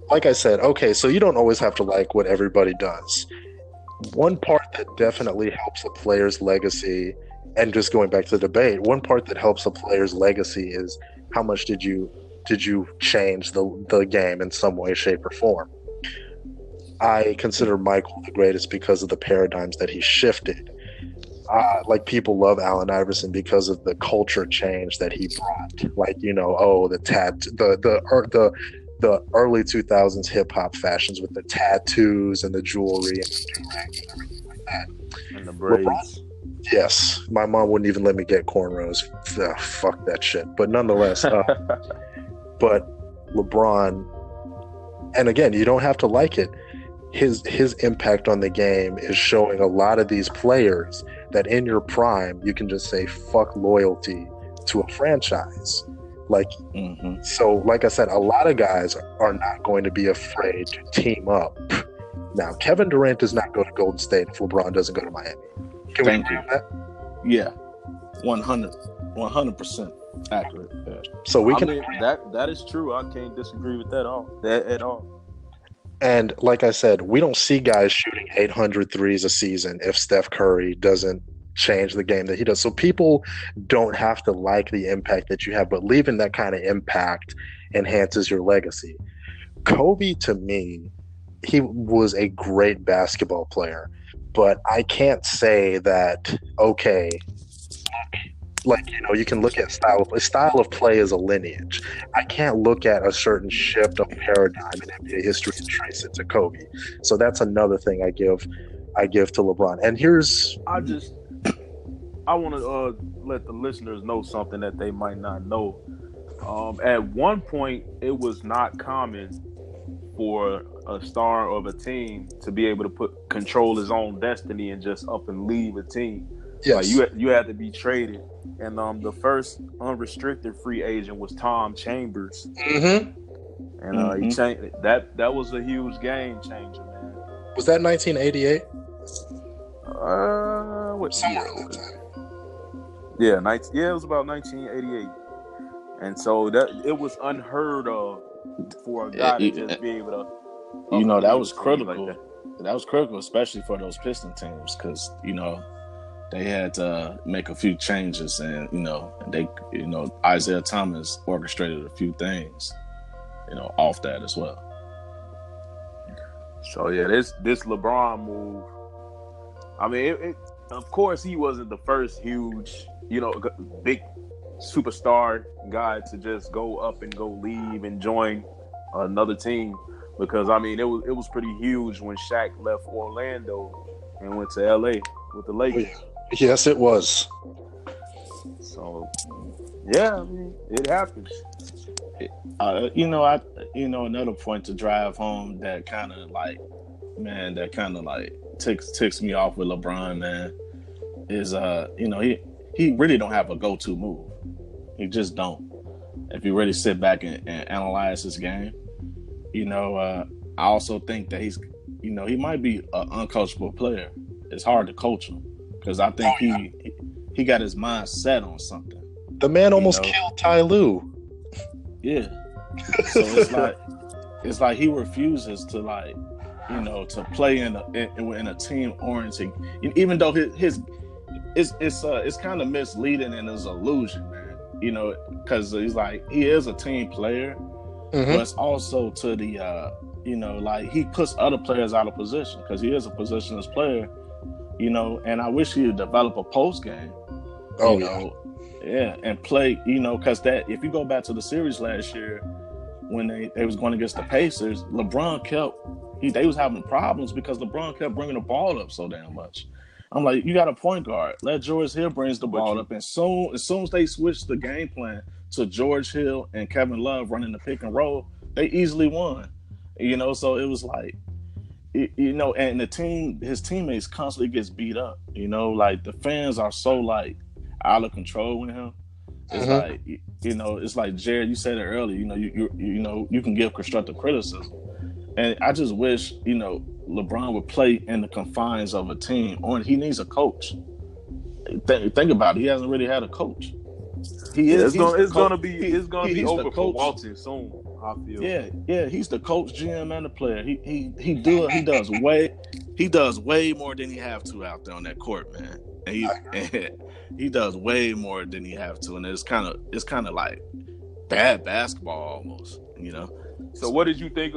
S2: like I said, okay, so you don't always have to like what everybody does. One part that definitely helps a player's legacy, and just going back to the debate, one part that helps a player's legacy is how much did you change the game in some way, shape, or form. I consider Michael the greatest because of the paradigms that he shifted. Like, people love Allen Iverson because of the culture change that he brought. Like, the early 2000s hip hop fashions with the tattoos and the jewelry and the do-rags and everything like that.
S1: And the braids.
S2: Yes, my mom wouldn't even let me get cornrows. Fuck that shit. But nonetheless, but LeBron, and again, you don't have to like it. His impact on the game is showing a lot of these players that in your prime, you can just say fuck loyalty to a franchise. Like, So like I said, a lot of guys are not going to be afraid to team up. Now, Kevin Durant does not go to Golden State if LeBron doesn't go to Miami. Can we agree on that?
S3: Yeah, 100% accurate. Yeah.
S2: So we can
S1: that is true. I can't disagree with that at all.
S2: And like I said, we don't see guys shooting 800 threes a season if Steph Curry doesn't change the game that he does. So people don't have to like the impact that you have, but leaving that kind of impact enhances your legacy. Kobe, to me, he was a great basketball player, but I can't say that, okay, like, you know, you can look at style of play as a lineage. I can't look at a certain shift of paradigm in NBA history and trace it to Kobe. So that's another thing I give to LeBron. And here's
S1: I want to let the listeners know something that they might not know. At one point, it was not common for a star of a team to be able to control his own destiny and just up and leave a team.
S2: yes,
S1: You had to be traded, and the first unrestricted free agent was Tom Chambers, and he changed that. That was a huge game changer, man.
S2: Was that 1988?
S1: What
S2: Somewhere
S1: year?
S2: in that time.
S1: Yeah, it was about 1988, and so that it was unheard of for a guy to just be able to.
S3: You know, that was critical. Like that was critical, especially for those Piston teams, because you know they had to make a few changes, and Isaiah Thomas orchestrated a few things, off that as well.
S1: So yeah, this LeBron move. I mean, of course, he wasn't the first huge, big superstar guy to just go up and go leave and join another team, because I mean, it was pretty huge when Shaq left Orlando and went to LA with the Lakers.
S2: Yes, it was.
S1: So, yeah, I mean, it happens.
S3: Another point to drive home that kind of ticks me off with LeBron, man, is he really don't have a go-to move. He just don't. If you really sit back and analyze his game, I also think that he might be an uncoachable player. It's hard to coach him, because I think he got his mind set on something.
S2: The man almost killed Ty Lue.
S3: Yeah. So it's like he refuses to to play in a team oriented, even though it's kind of misleading and it's illusion, man. Because he's like, he is a team player, but it's also to the he puts other players out of position, because he is a positionless player. And I wish he would develop a post game. And play, because that, if you go back to the series last year when they was going against the Pacers, they was having problems because LeBron kept bringing the ball up so damn much. I'm like, you got a point guard. Let George Hill brings the ball up, and as soon as they switched the game plan to George Hill and Kevin Love running the pick and roll, they easily won. So it was like, and his teammates constantly gets beat up. Like the fans are so out of control with him. It's it's like Jared, you said it earlier. You can give constructive criticism, and I just wish LeBron would play in the confines of a team, or he needs a coach. Think about it. He hasn't really had a coach.
S1: It's gonna be over for Walton soon, I feel.
S3: Yeah, he's the coach, GM, and the player. He does way more than he have to out there on that court, man. And he does way more than he have to, and it's kind of like bad basketball almost,
S1: So what did you think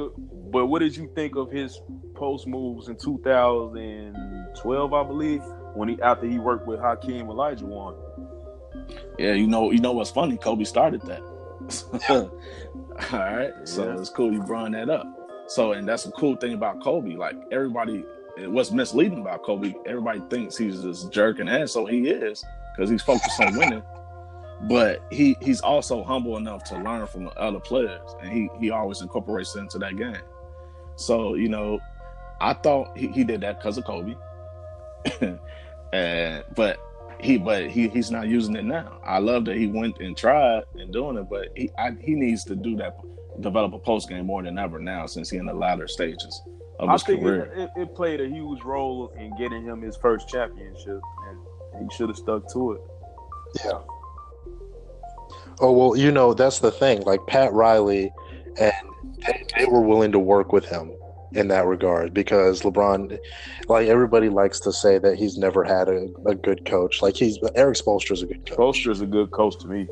S1: of his post moves in 2012, I believe, after he worked with Hakeem Olajuwon?
S3: Yeah, you know what's funny? Kobe started that. All right, so it's cool you brought that up. So, and that's a cool thing about Kobe. Like, everybody, what's misleading about Kobe, everybody thinks he's this jerk and ass, so he is, because he's focused on winning. But he's also humble enough to learn from other players, and he always incorporates it into that game. So, I thought he did that because of Kobe, but he's not using it now. I love that he went and tried and doing it, but he needs to do that, develop a post game more than ever now, since he's in the latter stages of his career.
S1: It played a huge role in getting him his first championship, and he should have stuck to it.
S2: Yeah. Oh, well, that's the thing. Like Pat Riley, and they were willing to work with him in that regard, because LeBron, like everybody likes to say that he's never had a good coach. Like Eric Spoelstra is a good coach.
S1: Spoelstra is a good coach to me.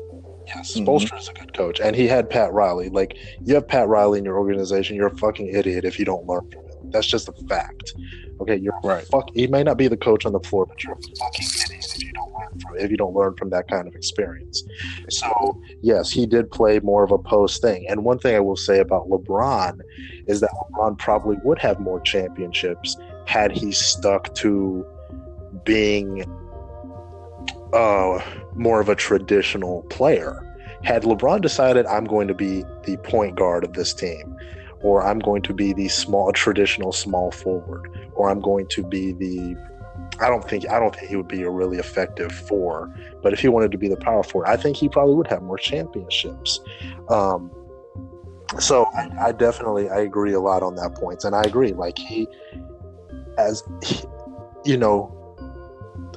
S2: Yes, Spoelstra is a good coach, and he had Pat Riley. Like, you have Pat Riley in your organization, you're a fucking idiot if you don't learn from him. That's just a fact. Okay, you're
S3: right.
S2: He may not be the coach on the floor, but you're a fucking idiot if you don't learn from that kind of experience. So yes, he did play more of a post thing. And one thing I will say about LeBron is that LeBron probably would have more championships had he stuck to being more of a traditional player. Had LeBron decided, I'm going to be the point guard of this team, or I'm going to be the traditional small forward, or I'm going to be I don't think he would be a really effective four, but if he wanted to be the power forward, I think he probably would have more championships. So I definitely agree a lot on that point, and I agree. Like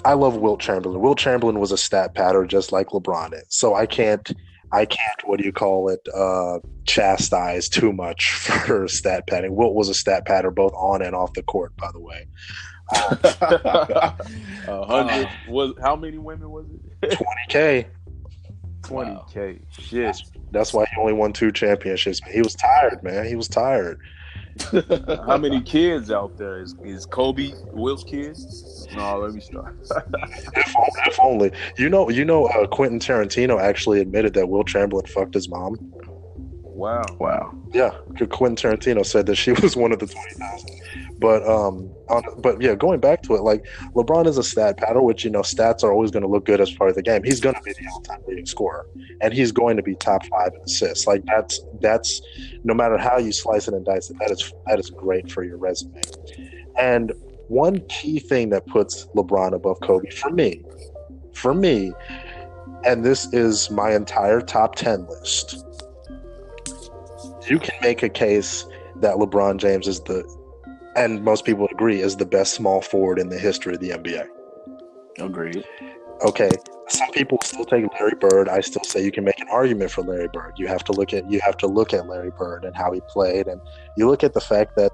S2: I love Wilt Chamberlain. Wilt Chamberlain was a stat patter just like LeBron is. So I can't chastise too much for stat padding. Wilt was a stat patter both on and off the court, by the way.
S1: 100 was how many women was it?
S2: 20K.
S1: 20K. Wow. Shit.
S2: That's why he only won 2 championships. He was tired, man. He was tired.
S1: How many kids out there? Is Kobe Wilt's kids? No, let me start.
S2: If only. Quentin Tarantino actually admitted that Wilt Chamberlain fucked his mom.
S1: Wow. Yeah,
S2: Quentin Tarantino said that she was one of the 20,000. But going back to it, like LeBron is a stat pattern, which stats are always going to look good as part of the game. He's going to be the all-time leading scorer, and he's going to be top 5 in assists. Like that's no matter how you slice it and dice it, that is great for your resume. And one key thing that puts LeBron above Kobe for me, and this is my entire top 10 list. You can make a case that LeBron James is and most people agree, is the best small forward in the history of the NBA.
S3: Agreed.
S2: Okay, some people still take Larry Bird. I still say you can make an argument for Larry Bird. You have to look at Larry Bird and how he played, and you look at the fact that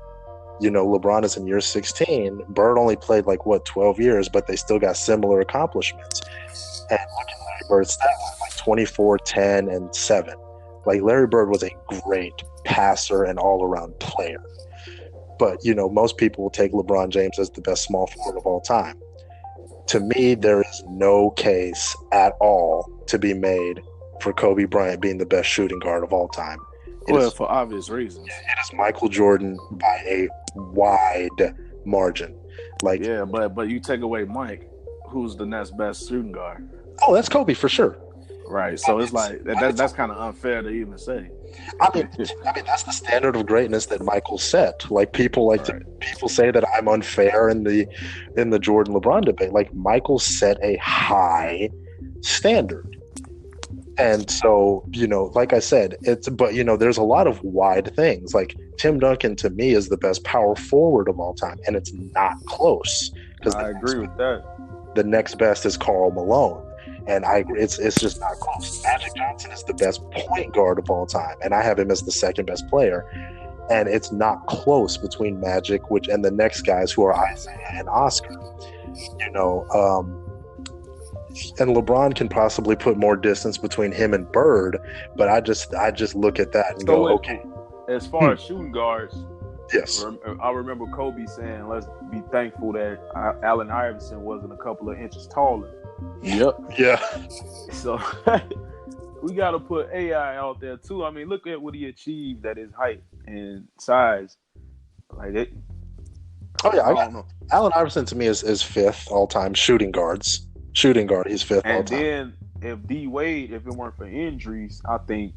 S2: LeBron is in year 16. Bird only played 12 years, but they still got similar accomplishments. And look at Larry Bird's stat line, 24, 10, and 7. Like, Larry Bird was a great passer and all-around player. But, most people will take LeBron James as the best small forward of all time. To me, there is no case at all to be made for Kobe Bryant being the best shooting guard of all time.
S3: For obvious reasons.
S2: It is Michael Jordan by a wide margin.
S3: But you take away Mike, who's the next best shooting guard.
S2: Oh, that's Kobe for sure.
S3: Right, so it's like that's kind of unfair to even say.
S2: I mean, that's the standard of greatness that Michael set. Like, people people say that I'm unfair in the Jordan LeBron debate. Like, Michael set a high standard, and so like I said, there's a lot of wide things. Like, Tim Duncan to me is the best power forward of all time, and it's not close. Because
S1: I agree with that.
S2: The next best is Karl Malone. And I agree, it's just not close. Magic Johnson is the best point guard of all time, and I have him as the second best player. And it's not close between Magic, and the next guys who are Isaiah and Oscar. And LeBron can possibly put more distance between him and Bird, but I just look at that and go, okay.
S1: As far as shooting guards,
S2: yes,
S1: I remember Kobe saying, "Let's be thankful that Allen Iverson wasn't a couple of inches taller."
S3: Yep.
S2: Yeah.
S1: So we got to put AI out there too. I mean, look at what he achieved at his height and size. Like it.
S2: Oh yeah, I don't know. Allen Iverson to me is 5th all time shooting guard. He's 5th all time.
S1: And then if D Wade, if it weren't for injuries, I think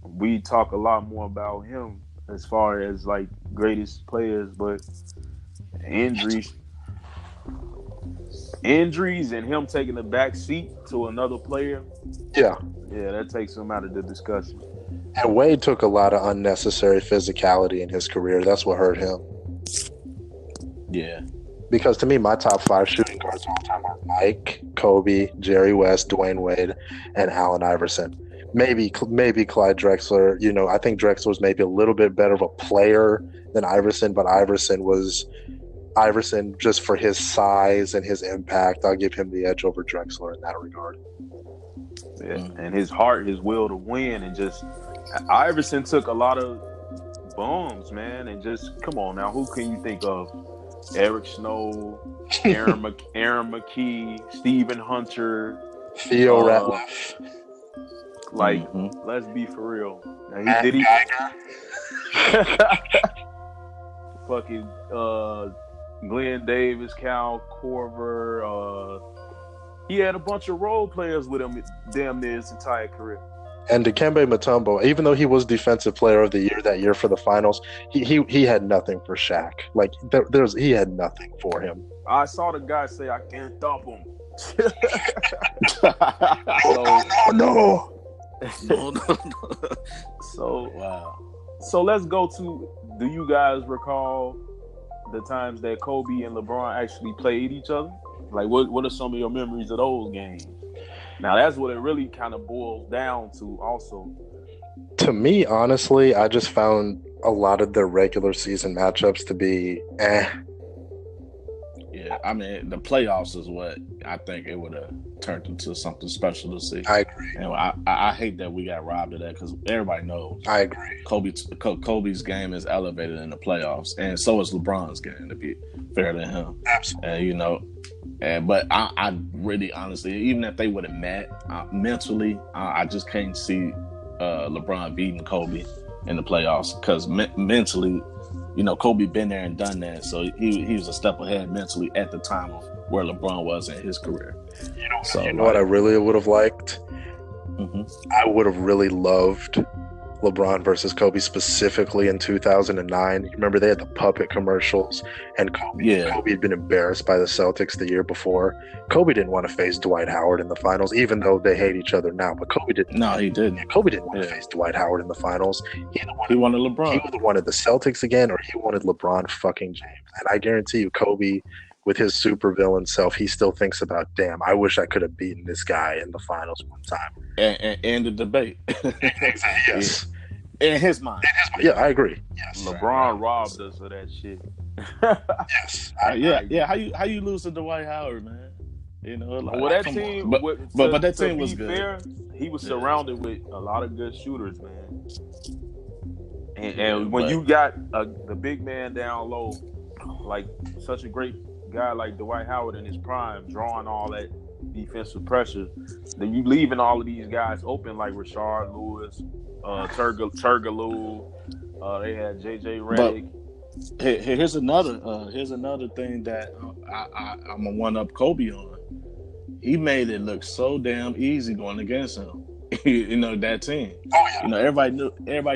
S1: we talk a lot more about him as far as greatest players. But injuries and him taking the back seat to another player.
S2: Yeah,
S1: that takes him out of the discussion.
S2: And Wade took a lot of unnecessary physicality in his career. That's what hurt him.
S3: Yeah.
S2: Because to me, my top 5 shooting guards of all time are Mike, Kobe, Jerry West, Dwayne Wade, and Allen Iverson. maybe Clyde Drexler. You know, I think Drexler was maybe a little bit better of a player than Iverson, but Iverson just for his size and his impact. I'll give him the edge over Drexler in that regard.
S1: Yeah, and his heart, his will to win, and just Iverson took a lot of bums, man, and just come on now, who can you think of? Eric Snow, Aaron McKee, Stephen Hunter,
S2: Theo Ratliff.
S1: Like, let's be for real. Now, fucking Glenn Davis, Cal Korver. He had a bunch of role players with him damn near his entire career.
S2: And Dikembe Mutombo, even though he was Defensive Player of the Year that year for the finals, he had nothing for Shaq. Like he had nothing for him.
S1: I saw the guy say, "I can't stop him."
S2: No.
S1: So wow. So let's go to. Do you guys recall the times that Kobe and LeBron actually played each other? Like, what are some of your memories of those games? Now, that's what it really kind of boils down to also.
S2: To me, honestly, I just found a lot of their regular season matchups to be
S3: Yeah, I mean, the playoffs is what I think it would have turned into something special to see.
S2: I agree.
S3: And I hate that we got robbed of that because everybody knows.
S2: I agree.
S3: Kobe's game is elevated in the playoffs, and so is LeBron's game, to be fair to him.
S2: Absolutely.
S3: And, you know, but I really, honestly, even if they would have met mentally, I just can't see LeBron beating Kobe in the playoffs because mentally, you know, Kobe been there and done that, so he was a step ahead mentally at the time of where LeBron was in his career.
S2: You know what I really would have liked? I would have really loved LeBron versus Kobe specifically in 2009. You remember they had the puppet commercials, and Kobe had been embarrassed by the Celtics the year before. Kobe didn't want to face Dwight Howard in the finals, even though they hate each other now. But Kobe didn't.
S3: No, he didn't.
S2: Kobe didn't want to face Dwight Howard in the finals.
S3: He wanted LeBron.
S2: He either wanted the Celtics again, or he wanted LeBron fucking James. And I guarantee you, Kobe, with his supervillain self, he still thinks about, damn, I wish I could have beaten this guy in the finals one time.
S3: And the debate.
S2: Yes.
S3: In his mind.
S2: Yeah, I agree. Yes.
S1: LeBron robbed us of that shit.
S2: Yes.
S3: Yeah. How you lose to Dwight Howard, man? You know, like,
S1: well, that team,
S3: but that team was good.
S1: Fair, he was surrounded with a lot of good shooters, man. And when you got the big man down low, like such a great guy like Dwight Howard in his prime, drawing all that defensive pressure, then you leaving all of these guys open like Rashard Lewis, Turgaloo. They had JJ Redick.
S3: Here's another thing that I'm gonna one up Kobe on. He made it look so damn easy going against him. You know, that team.
S2: Oh, yeah.
S3: You know, everybody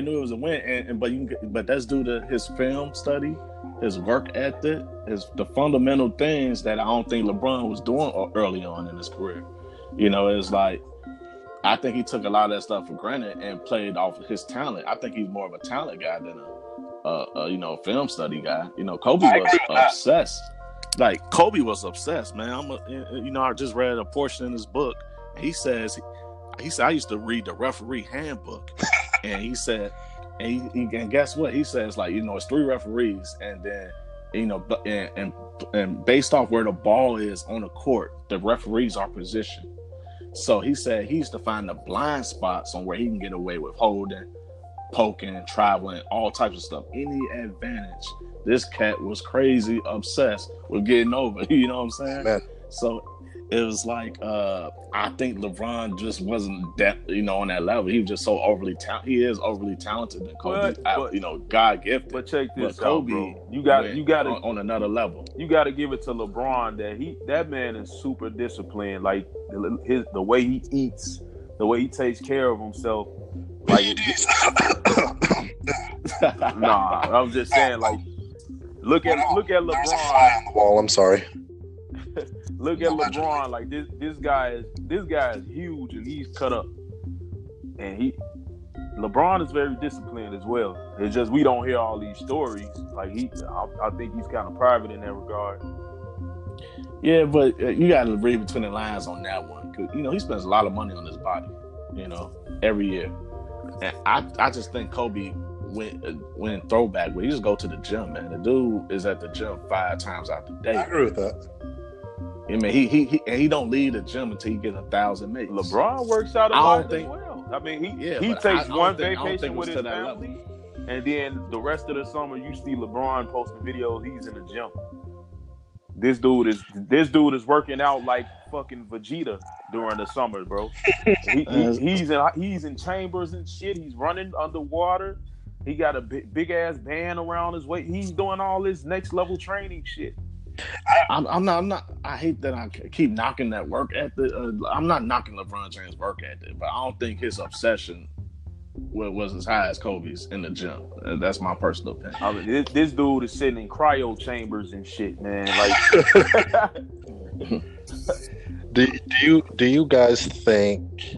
S3: knew it was a win, but that's due to his film study, his work ethic, the fundamental things that I don't think LeBron was doing early on in his career. You know, it's like I think he took a lot of that stuff for granted and played off of his talent. I think he's more of a talent guy than a film study guy. You know, Kobe was obsessed. Like Kobe was obsessed, man. I just read a portion in his book. He says I used to read the referee handbook, and he said, and guess what? He says, like, you know, it's 3 referees, and then, you know, and based off where the ball is on the court, the referees are positioned. So he said he used to find the blind spots on where he can get away with holding, poking, traveling, all types of stuff. Any advantage. This cat was crazy obsessed with getting over. You know what I'm saying? Man. So it was like I think LeBron just wasn't that, you know, on that level. He was just so overly talented. He is overly talented than Kobe. You know, God gifted.
S1: But check this
S3: out,
S1: Kobe, bro. You got
S3: on another level.
S1: You got to give it to LeBron that man is super disciplined. Like the way he eats, the way he takes care of himself. Like, nah, I'm just saying, like, look at LeBron.
S2: There's a fly on the wall. I'm sorry.
S1: Look at LeBron. Like this guy is huge and he's cut up. And LeBron is very disciplined as well. It's just we don't hear all these stories. Like I think he's kind of private in that regard.
S3: Yeah, but you got to read between the lines on that one, because you know he spends a lot of money on his body. every year. And I just think Kobe went throwback where you just go to the gym, man. The dude is at the gym 5 times out the day.
S2: I agree with that.
S3: I mean, he don't leave the gym until he gets 1,000 mates.
S1: LeBron works out a lot as well. I mean, he takes one vacation with his family, and then the rest of the summer you see LeBron posting videos. He's in the gym. This dude is working out like fucking Vegeta during the summer, bro. He's in chambers and shit. He's running underwater. He got a big ass band around his waist. He's doing all this next level training shit.
S3: I'm not. I hate that I keep knocking that work ethic. I'm not knocking LeBron James' work ethic, but I don't think his obsession was as high as Kobe's in the gym. That's my personal opinion.
S1: I mean, this dude is sitting in cryo chambers and shit, man. Like,
S2: do you guys think?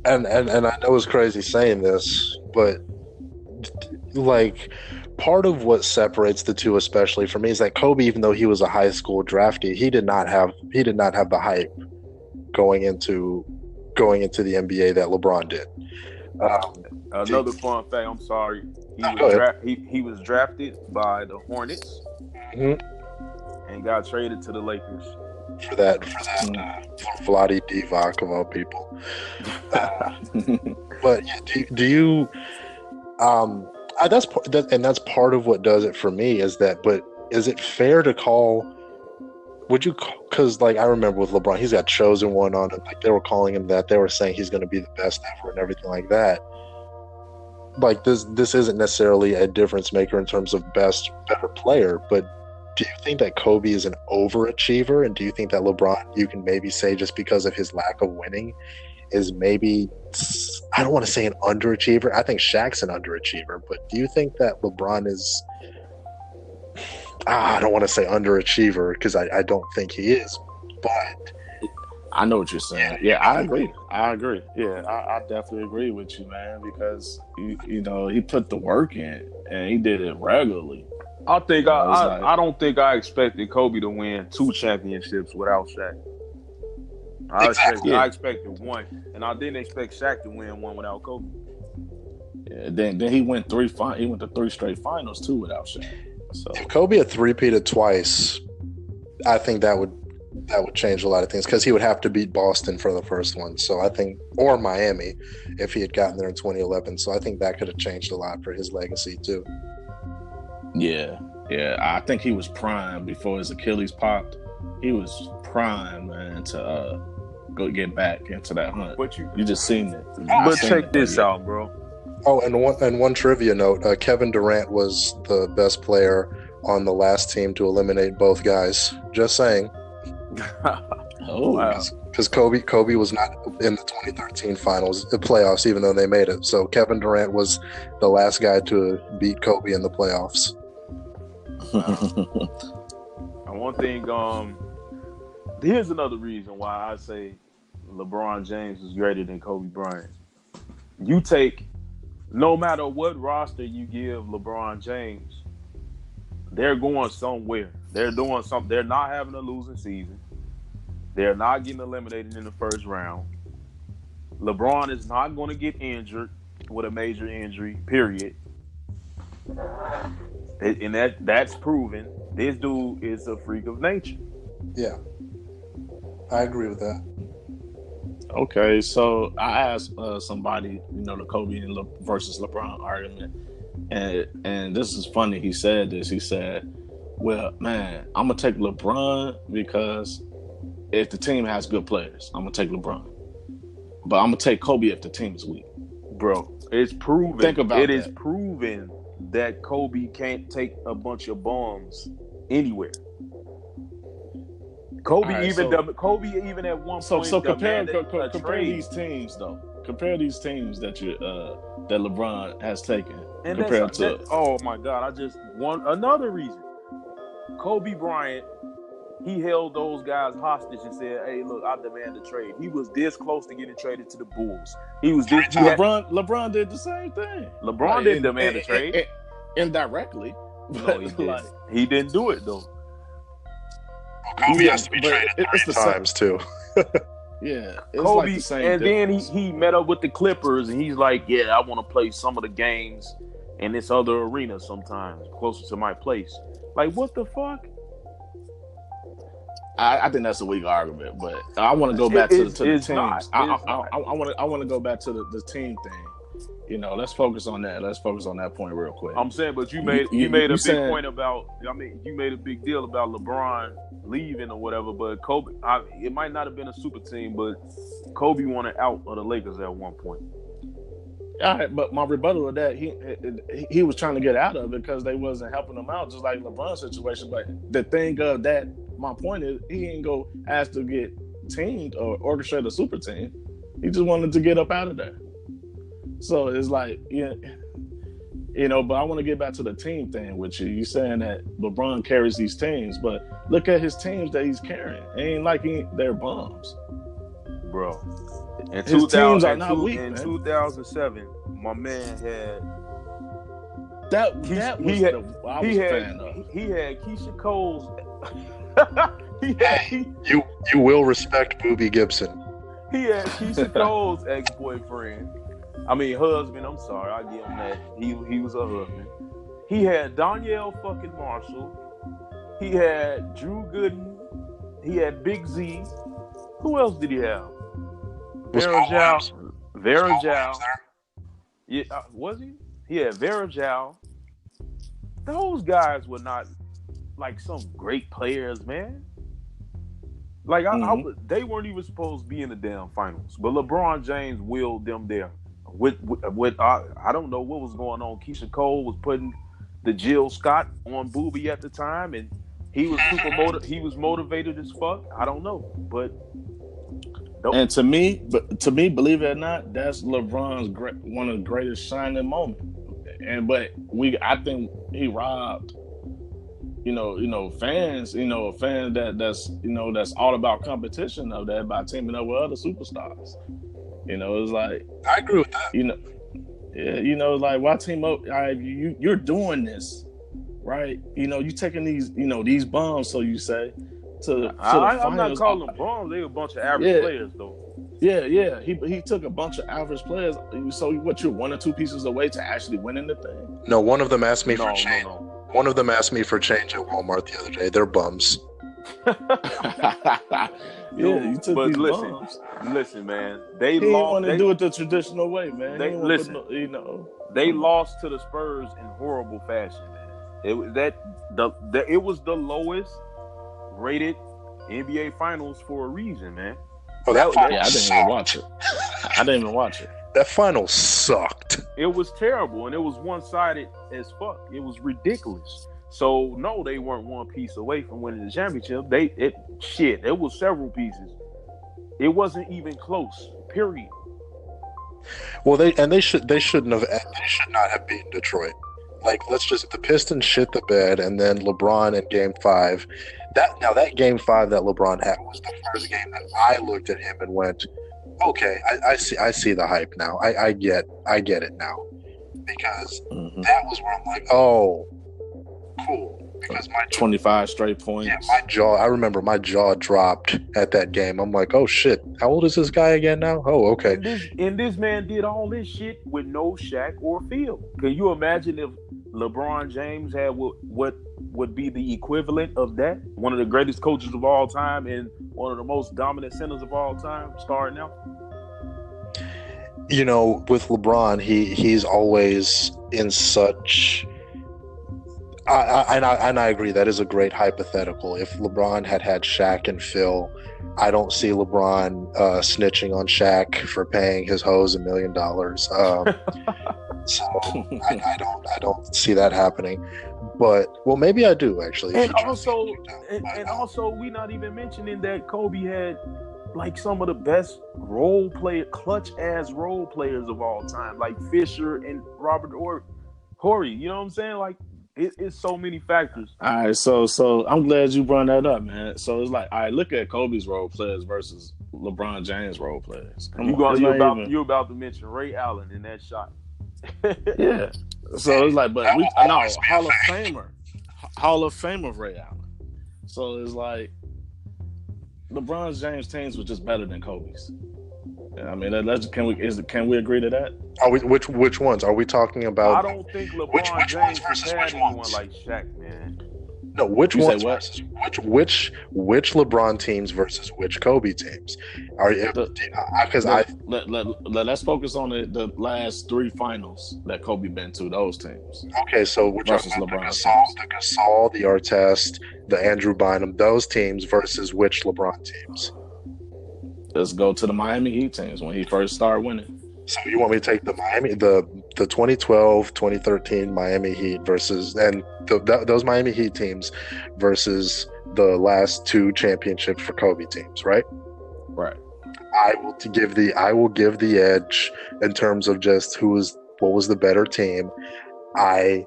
S2: And I know it's crazy saying this, but like, part of what separates the two, especially for me, is that Kobe, even though he was a high school draftee, he did not have the hype going into the NBA that LeBron did.
S1: Another fun fact. I'm sorry. He was drafted by the Hornets and got traded to the Lakers
S2: for that Vlade Divac of all people. But do you? That's part of what does it for me is that. But is it fair to call? Would you? Because like I remember with LeBron, he's got chosen one on it. Like they were calling him that. They were saying he's going to be the best ever and everything like that. Like this isn't necessarily a difference maker in terms of better player. But do you think that Kobe is an overachiever? And do you think that LeBron, you can maybe say just because of his lack of winning, is maybe, I don't want to say an underachiever. I think Shaq's an underachiever. But do you think that LeBron is, I don't want to say underachiever because I don't think he is. But
S3: I know what you're saying. Yeah, I agree. Yeah, I definitely agree with you, man, because he put the work in and he did it regularly.
S1: I don't think I expected Kobe to win 2 championships without Shaq. I expected 1, and I didn't expect Shaq to win 1 without Kobe.
S3: Yeah, then he went 3. He went to 3 straight finals too without Shaq. So
S2: if Kobe had three-peated twice, I think that would change a lot of things because he would have to beat Boston for the first one. So I think, or Miami, if he had gotten there in 2011. So I think that could have changed a lot for his legacy too.
S3: Yeah. I think he was prime before his Achilles popped. He was prime, man, to go get back into that hunt. But you just seen it.
S1: But check this out, bro.
S2: Oh, and one trivia note: Kevin Durant was the best player on the last team to eliminate both guys. Just saying.
S3: Oh, wow.
S2: Because Kobe was not in the 2013 playoffs, even though they made it. So Kevin Durant was the last guy to beat Kobe in the playoffs.
S1: And one thing, here's another reason why I say LeBron James is greater than Kobe Bryant. You take, no matter what roster you give LeBron James, they're going somewhere. They're doing something. They're not having a losing season. They're not getting eliminated in the first round. LeBron is not going to get injured with a major injury, period. And that's proven. This dude is a freak of nature.
S2: Yeah. I agree with that.
S3: Okay, so I asked somebody, the Kobe versus LeBron argument, and this is funny. He said this. He said, "Well, man, I'm gonna take LeBron because if the team has good players, I'm gonna take LeBron, but I'm gonna take Kobe if the team is weak."
S1: Bro, it's proven.
S3: Think about it.
S1: It is proven that Kobe can't take a bunch of bums anywhere. Kobe even at one point.
S3: So compare these teams though. Compare these teams that that LeBron has taken compared to.
S1: Oh my God! Another reason. Kobe Bryant, he held those guys hostage and said, "Hey, look, I demand a trade." He was this close to getting traded to the Bulls. He was this.
S3: LeBron did the same thing.
S1: LeBron didn't demand a trade
S3: indirectly.
S1: No, he didn't. He didn't do it though.
S2: Kobe has to be traded 3 times too.
S3: Yeah, it's
S1: Kobe,
S3: like the same
S1: and
S3: difference.
S1: then he met up with the Clippers, and he's like, "Yeah, I want to play some of the games in this other arena sometimes, closer to my place." Like, what the fuck?
S3: I think that's a weak argument, but I want to go back to the teams. I want to go back to the team thing. You know, let's focus on that. Let's focus on that point real quick.
S1: I'm saying, but you made a big point about. I mean, you made a big deal about LeBron leaving or whatever. But Kobe, it might not have been a super team, but Kobe wanted out of the Lakers at one point.
S3: All right, but my rebuttal to that, he was trying to get out of it because they wasn't helping him out, just like LeBron's situation. But the thing of that, my point is, he ain't go ask to get teamed or orchestrate a super team. He just wanted to get up out of there. So it's like, you know, but I want to get back to the team thing with you. You saying that LeBron carries these teams, but look at his teams that he's carrying. It ain't like they're bums,
S1: bro. And
S3: his teams are not weak.
S1: In 2007, my man had
S3: he had
S1: Keisha Cole's.
S2: You will respect Boobie Gibson.
S1: He had Keisha Cole's ex-boyfriend. I mean, husband. I'm sorry, I give him that. He was a husband. He had Danielle fucking Marshall. He had Drew Gooden. He had Big Z. Who else did he have? Vera Jao. Yeah, was he? He had Vera Jao. Those guys were not like some great players, man. Like they weren't even supposed to be in the damn finals, but LeBron James willed them there. With I don't know what was going on. Keisha Cole was putting the Jill Scott on Boobie at the time, and he was he was motivated as fuck. I don't know, but.
S3: And to me, believe it or not, that's LeBron's one of the greatest shining moments. I think he robbed, fans, a fan that's all about competition of that by teaming up with other superstars. It's like
S2: I agree with that.
S3: Like why team up? You're doing this, right? You taking these bombs, so you say.
S1: I'm not calling them bombs. They were a bunch of average players, though.
S3: Yeah. He took a bunch of average players. So what? You're 1 or 2 pieces away to actually winning the thing.
S2: No, one of them asked me for change. No. One of them asked me for change at Walmart the other day. They're bums.
S3: You took these bombs.
S1: Listen, man.
S3: They want to do it the traditional way, man.
S1: They lost to the Spurs in horrible fashion, man. It was the lowest rated NBA Finals for a reason, man.
S2: Oh, I
S3: didn't even watch it.
S2: That final sucked.
S1: It was terrible, and it was one-sided as fuck. It was ridiculous. So no, they weren't one piece away from winning the championship. It was several pieces. It wasn't even close. Period.
S2: Well, they should not have beaten Detroit. Like, the Pistons shit the bed, and then LeBron in Game 5. That Game 5 that LeBron had was the first game that I looked at him and went, okay, I see the hype now. I get it now. Because that was where I'm like, oh, cool. Because my
S3: 25 straight points.
S2: Yeah, I remember my jaw dropped at that game. I'm like, oh shit, how old is this guy again now? Oh, okay.
S1: And this man did all this shit with no Shaq or Phil. Can you imagine if LeBron James had what would be the equivalent of that? One of the greatest coaches of all time and one of the most dominant centers of all time starting out.
S2: With LeBron, he's always in such. And I agree, that is a great hypothetical. If LeBron had Shaq and Phil, I don't see LeBron snitching on Shaq for paying his hoes $1 million. So I don't see that happening. But maybe I do actually.
S1: And also, we're not even mentioning that Kobe had like some of the best clutch ass role players of all time, like Fisher and Robert Horry. You know what I'm saying? Like. It's so many factors.
S3: All right, so I'm glad you brought that up, man. So it's like, all right, look at Kobe's role players versus LeBron James role players.
S1: You're about to mention Ray Allen in that shot.
S3: Yeah. So it's like, but Hall of Famer Ray Allen. So it's like, LeBron James teams were just better than Kobe's. I mean, can we agree to that?
S2: Are we which ones are we talking about?
S1: I don't think LeBron James has had anyone like Shaq, man.
S2: No, which ones versus which LeBron teams versus which Kobe teams?
S3: Let's focus on the last 3 finals that Kobe been to. Those teams.
S2: Okay, so we're talking about the Gasol, the Artest, the Andrew Bynum, those teams versus which LeBron teams?
S3: Let's go to the Miami Heat teams when he first started winning.
S2: So you want me to take the 2012, 2013 Miami Heat versus those Miami Heat teams versus the last 2 championships for Kobe teams, right?
S3: Right.
S2: I will give the edge in terms of just what was the better team. I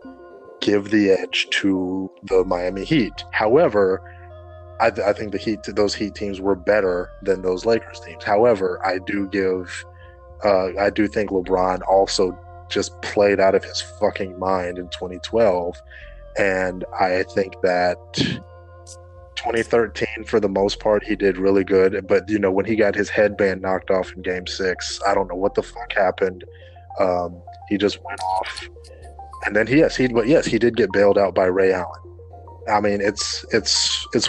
S2: give the edge to the Miami Heat. However, I think those Heat teams were better than those Lakers teams. However, I do think LeBron also just played out of his fucking mind in 2012. And I think that 2013, for the most part, he did really good. But, when he got his headband knocked off in Game 6, I don't know what the fuck happened. He just went off. And then, he did get bailed out by Ray Allen. I mean, it's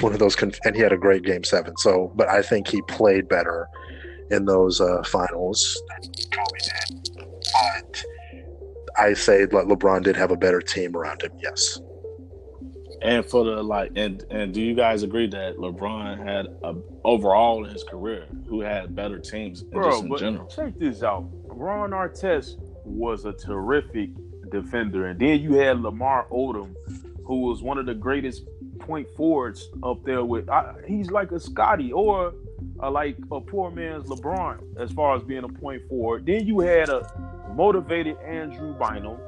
S2: one of those, and he had a great Game 7. So, but I think he played better in those finals than Kobe did. But I say LeBron did have a better team around him, yes.
S3: And for the and do you guys agree that LeBron had overall in his career who had better teams in general?
S1: Check this out. Ron Artest was a terrific defender, and then you had Lamar Odom, who was one of the greatest point forwards up there with. He's like a Scotty or like a poor man's LeBron as far as being a point forward. Then you had a motivated Andrew Bynum.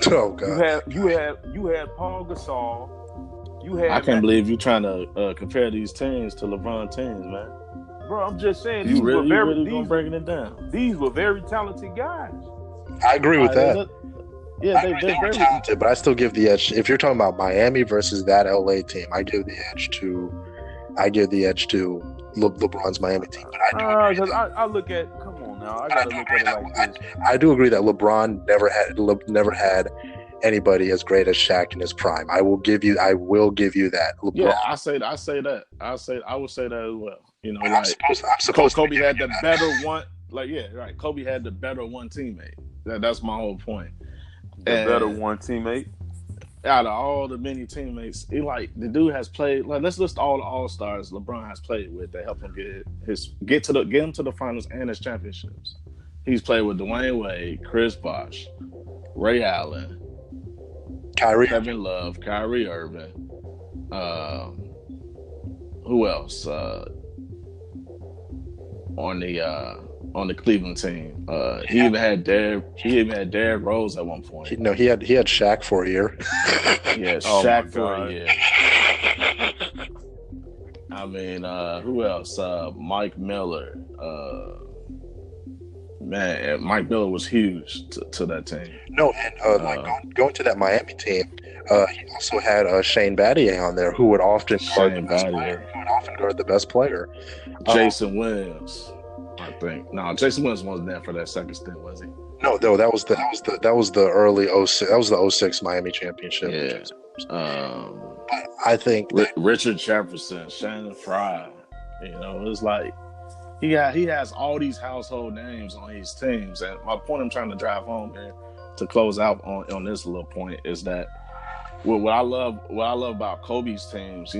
S2: Oh God!
S1: You had Paul Gasol.
S3: I can't believe you're trying to compare these teams to LeBron teams, man.
S1: Bro, I'm just saying
S3: you really breaking it down.
S1: These were very talented guys.
S2: I agree with that.
S3: They're
S2: very talented, but I still give the edge. If you're talking about Miami versus that LA team, I give the edge to LeBron's Miami team. But
S1: I look at. Come on now, I gotta look at it like this.
S2: I do agree that LeBron never had anybody as great as Shaq in his prime. I will give you that. LeBron.
S3: Yeah, I would say that as well. Kobe had the better one. Kobe had the better one teammate. That's my whole point.
S1: The better one teammate.
S3: Out of all the many teammates, the dude has played. Let's list all the All-Stars LeBron has played with that helped him get him to the finals and his championships. He's played with Dwayne Wade, Chris Bosh, Ray Allen, Kevin Love, Kyrie Irving. Who else on the Cleveland team? He even had Derrick Rose at one point.
S2: He had Shaq for a year.
S3: Yeah, Shaq for a year. I mean, who else? Mike Miller. Mike Miller was huge to that team.
S2: No, and going to that Miami team, he also had Shane Battier on there, who would often guard the best player.
S3: Jason Williams, I think. No, Jason Williams wasn't there for that second stint, was he?
S2: No, that was the early 06. That was the 06 Miami championship.
S3: Yeah.
S2: I think
S3: Richard Jefferson, Shannon Fry. It's like he has all these household names on these teams. And my point I'm trying to drive home here to close out on this little point is that what I love about Kobe's teams,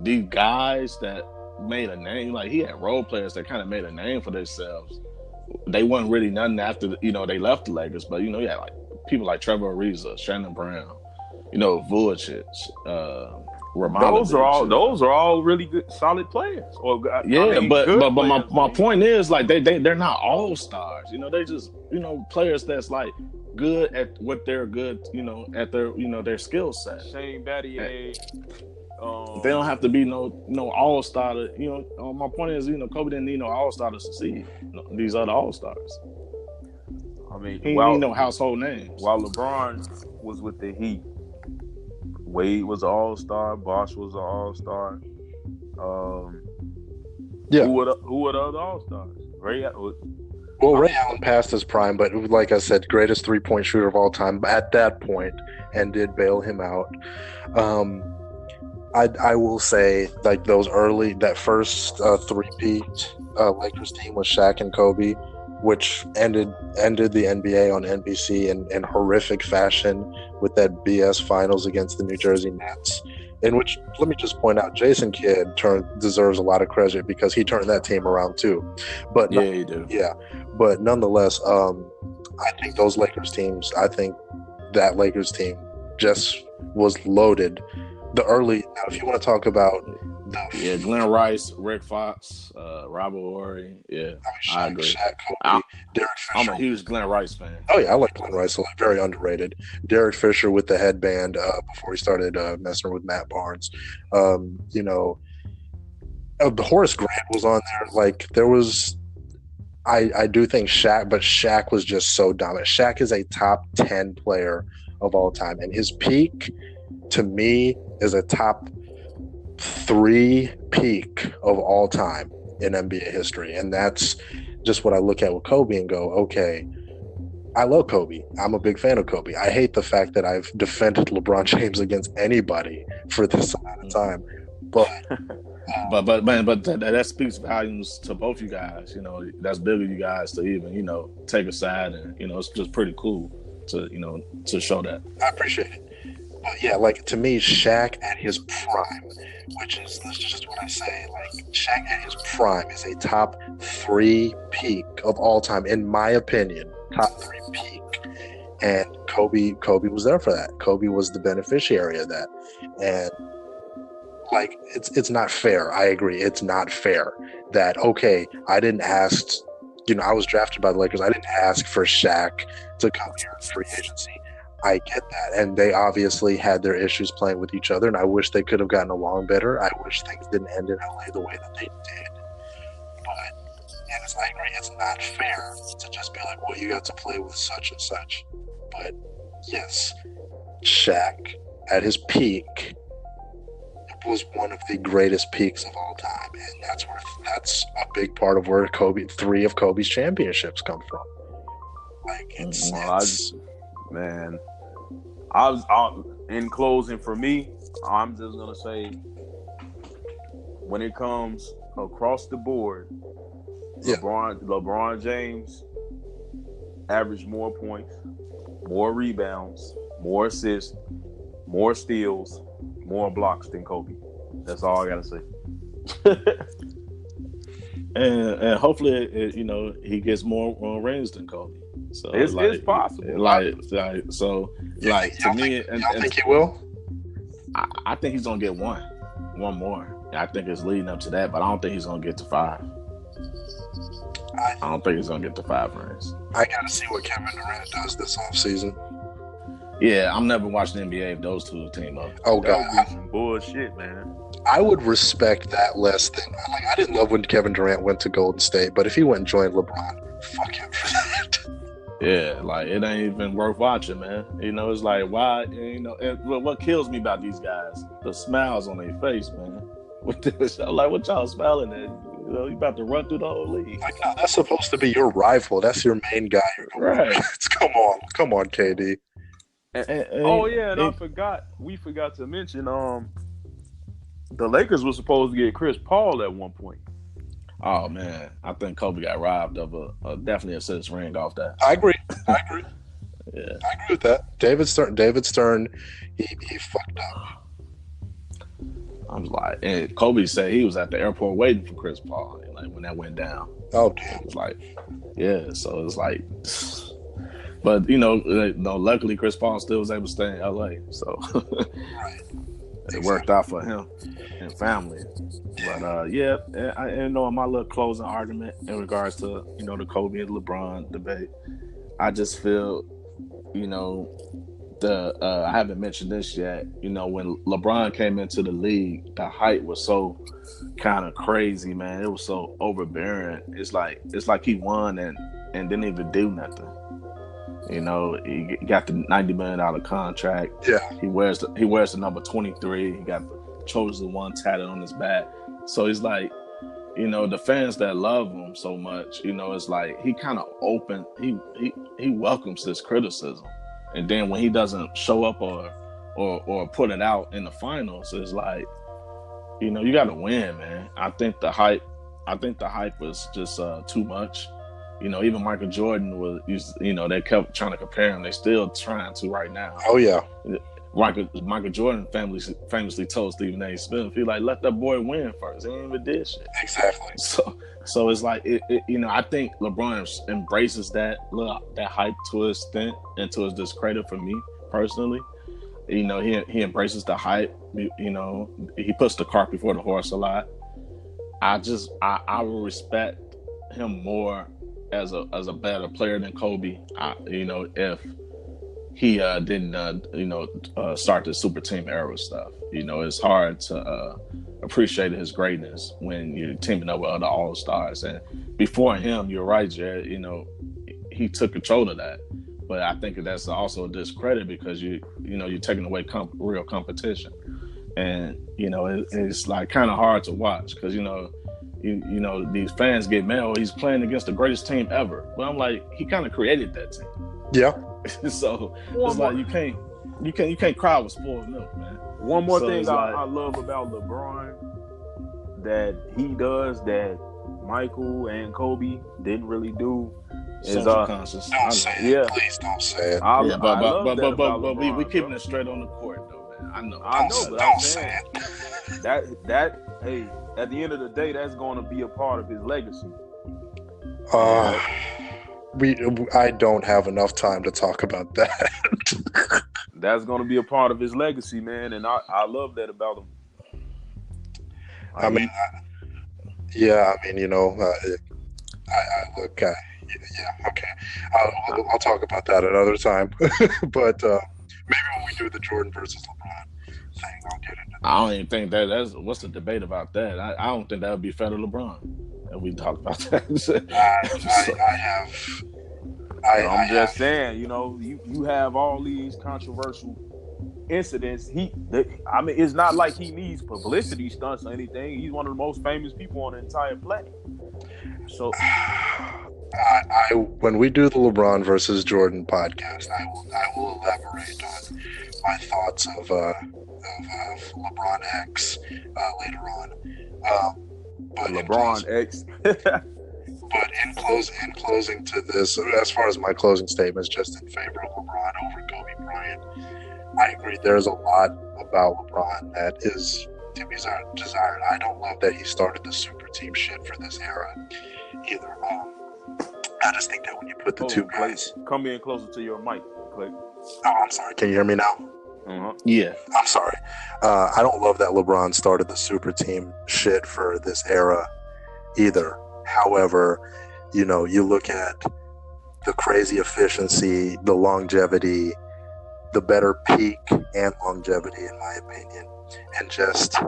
S3: these guys that made a name, like he had role players that kind of made a name for themselves. They weren't really nothing after they left the Lakers, but you had like people like Trevor Ariza, Shannon Brown, Vujicic,
S1: those are all really good, solid players.
S3: But my point is like they're not all stars. They just players that's like good at what they're good. At their skill set.
S1: Shane Battier.
S3: They don't have to be no all-star. My point is, Kobe didn't need no all-star to succeed. These other all-stars.
S1: I mean,
S3: he didn't need no household names.
S1: While LeBron was with the Heat, Wade was an all-star. Bosh was an all-star.
S2: Yeah.
S1: Who are the other All-Stars? Ray
S2: Allen passed his prime, but like I said, greatest 3-point shooter of all time at that point, and did bail him out. I will say, like, that first three-peat Lakers team was Shaq and Kobe, which ended the NBA on NBC in horrific fashion with that BS finals against the New Jersey Nets. In which, let me just point out, Jason Kidd deserves a lot of credit because he turned that team around too. But
S3: yeah, he did.
S2: Yeah, but nonetheless, I think that Lakers team just was loaded. Now, if you want to talk about
S3: Glenn Rice, Rick Fox, Robert Horry, I agree.
S2: Shaq, Kobe, Derek Fisher.
S3: I'm a huge Glenn Rice fan.
S2: Oh yeah, I like Glenn Rice a lot. Very underrated. Derek Fisher with the headband before he started messing with Matt Barnes. The Horace Grant was on there. Like, there was. I do think Shaq, but Shaq was just so dominant. Shaq is a top 10 player of all time, and his peak, to me, is a top 3 peak of all time in NBA history. And that's just what I look at with Kobe and go, okay, I love Kobe. I'm a big fan of Kobe. I hate the fact that I've defended LeBron James against anybody for this amount of time. But
S3: that speaks volumes to both you guys. That's big of you guys to even, take a side, and, it's just pretty cool to show that.
S2: I appreciate it. But yeah, like, to me, Shaq at his prime, that's just what I say. Like, Shaq at his prime is a top 3 peak of all time, in my opinion. Top 3 peak. And Kobe was there for that. Kobe was the beneficiary of that. And, like, it's not fair. I agree. It's not fair that, okay, I didn't ask, I was drafted by the Lakers. I didn't ask for Shaq to come here in free agency. I get that, and they obviously had their issues playing with each other, and I wish they could have gotten along better. I wish things didn't end in LA the way that they did. But, I agree, it's not fair to just be like, well, you got to play with such and such. But, yes, Shaq, at his peak, was one of the greatest peaks of all time, and that's a big part of where 3 of Kobe's championships come from. Like,
S1: in closing, for me, I'm just gonna say, when it comes across the board, LeBron James averaged more points, more rebounds, more assists, more steals, more blocks than Kobe. That's all I gotta say.
S3: and hopefully, he gets more rings than Kobe. So
S1: it's possible.
S3: To me,
S2: you don't think he will?
S3: I think he's gonna get one more. I think it's leading up to that, but I don't think he's gonna get to 5. I don't think he's gonna get to 5 rings.
S2: I gotta see what Kevin Durant does this offseason.
S3: Yeah, I'm never watching the NBA if those two team up.
S2: Oh God,
S1: that's some bullshit, man.
S2: I would respect that less than, like, I didn't love when Kevin Durant went to Golden State, but if he went and joined LeBron, fuck him for that.
S3: Yeah, like, it ain't even worth watching, man. It's like, why? What kills me about these guys, the smiles on their face, man. Like, what y'all smiling at? You about to run through the whole league.
S2: Like, no, that's supposed to be your rival. That's your main guy.
S3: Right.
S2: Come on, KD.
S1: We forgot to mention, the Lakers were supposed to get Chris Paul at one point.
S3: Oh man, I think Kobe got robbed of definitely a 6 ring off that.
S2: I agree. Yeah, I agree with that. David Stern, he fucked up.
S3: I was like, and Kobe said he was at the airport waiting for Chris Paul, like, when that went down.
S2: Oh damn!
S3: It's like, yeah. So it's like, but luckily Chris Paul still was able to stay in LA, so
S2: right.
S3: It worked out for him and family. But in my little closing argument in regards to the Kobe and LeBron debate, I just feel I haven't mentioned this yet. When LeBron came into the league, the hype was so kind of crazy, man. It was so overbearing. It's like he won and didn't even do nothing. He got the $90 million contract.
S2: Yeah,
S3: he wears the number 23. He got the chosen one tatted on his back. So he's like, the fans that love him so much, it's like he kind of open. He welcomes this criticism, and then when he doesn't show up or put it out in the finals, it's like, you got to win, man. I think the hype was just too much. Even Michael Jordan was, they kept trying to compare him. They still trying to right now.
S2: Oh yeah.
S3: Michael Jordan famously told Stephen A. Smith, he like, let that boy win first. He ain't even did shit.
S2: Exactly.
S3: So it's like, I think LeBron embraces that hype to his extent and to his discredit for me personally. He embraces the hype. He puts the cart before the horse a lot. I will respect him more as a better player than Kobe. If he didn't start the super team era stuff. It's hard to appreciate his greatness when you're teaming up with other all-stars. And before him, you're right, Jared, he took control of that. But I think that's also a discredit because you're taking away real competition. And, it's like kind of hard to watch because, these fans get mad, oh, he's playing against the greatest team ever. But I'm like, he kind of created that team.
S2: Yeah.
S3: So it's like you can't cry with spoiled milk, man.
S1: One more thing I love about LeBron that he does that Michael and Kobe didn't really do is
S2: conscious. Don't say it. Please don't say it.
S3: But we keeping it straight on the court though, man. I know,
S1: but I'm saying that hey, at the end of the day, that's going to be a part of his legacy.
S2: I don't have enough time to talk about that.
S1: That's going to be a part of his legacy, man, and I love that about him.
S2: I look. Yeah, okay. I'll talk about that another time. But maybe when we do the Jordan versus LeBron thing, I'll get into that.
S3: I don't even think that's what's the debate about that. I don't think that would be fair to LeBron. And we talk about that.
S1: I'm just saying, you have all these controversial incidents. It's not like he needs publicity stunts or anything. He's one of the most famous people on the entire planet. So,
S2: when we do the LeBron versus Jordan podcast, I will elaborate on my thoughts of LeBron X later on. But
S1: LeBron X.
S2: But in closing to this, as far as my closing statements, just in favor of LeBron over Kobe Bryant, I agree. There's a lot about LeBron that is to be desired. I don't love that he started the super team shit for this era either. I just think that when you put the two guys,
S1: come in closer to your mic, Clay.
S2: Oh, I'm sorry. Can you hear me now?
S1: Uh-huh.
S3: Yeah.
S2: I'm sorry. I don't love that LeBron started the super team shit for this era either. However, you look at the crazy efficiency, the longevity, the better peak and longevity, in my opinion, and just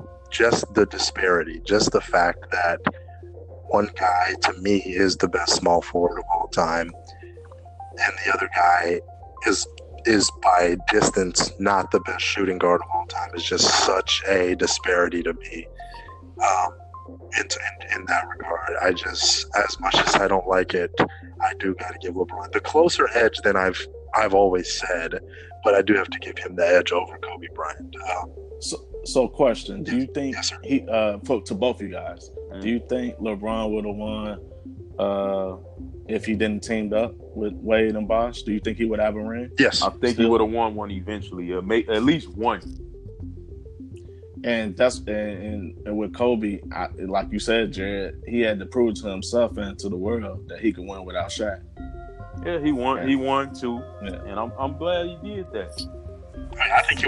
S2: the disparity, just the fact that one guy, to me, is the best small forward of all time, and the other guy is by distance not the best shooting guard of all time. It's just such a disparity to me. In that regard, I just, as much as I don't like it, I do got to give LeBron the closer edge than I've always said, but I do have to give him the edge over Kobe Bryant.
S3: So question: do you think
S2: yes,
S3: to both of you guys, do you think LeBron would have won if he didn't teamed up with Wade and Bosh? Do you think he would have a ring?
S2: Yes,
S1: I think he would have won one eventually, at least one.
S3: And that's and with Kobe, like you said, Jared, he had to prove to himself and to the world that he could win without Shaq.
S1: Yeah, he won. Yeah. He won too, yeah. And I'm glad he did that.
S2: I think he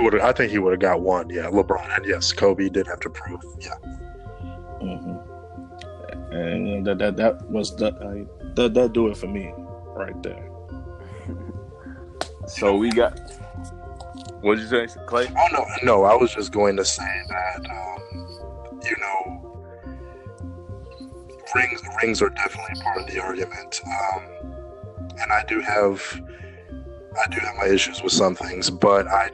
S2: would have got one. Yeah, LeBron, and yes, Kobe did have to prove. Yeah.
S3: Mm-hmm. And that was that do it for me right there.
S1: So we got. What did you say, Clay?
S2: Oh no! I was just going to say that rings are definitely part of the argument, and I do have my issues with some things, but I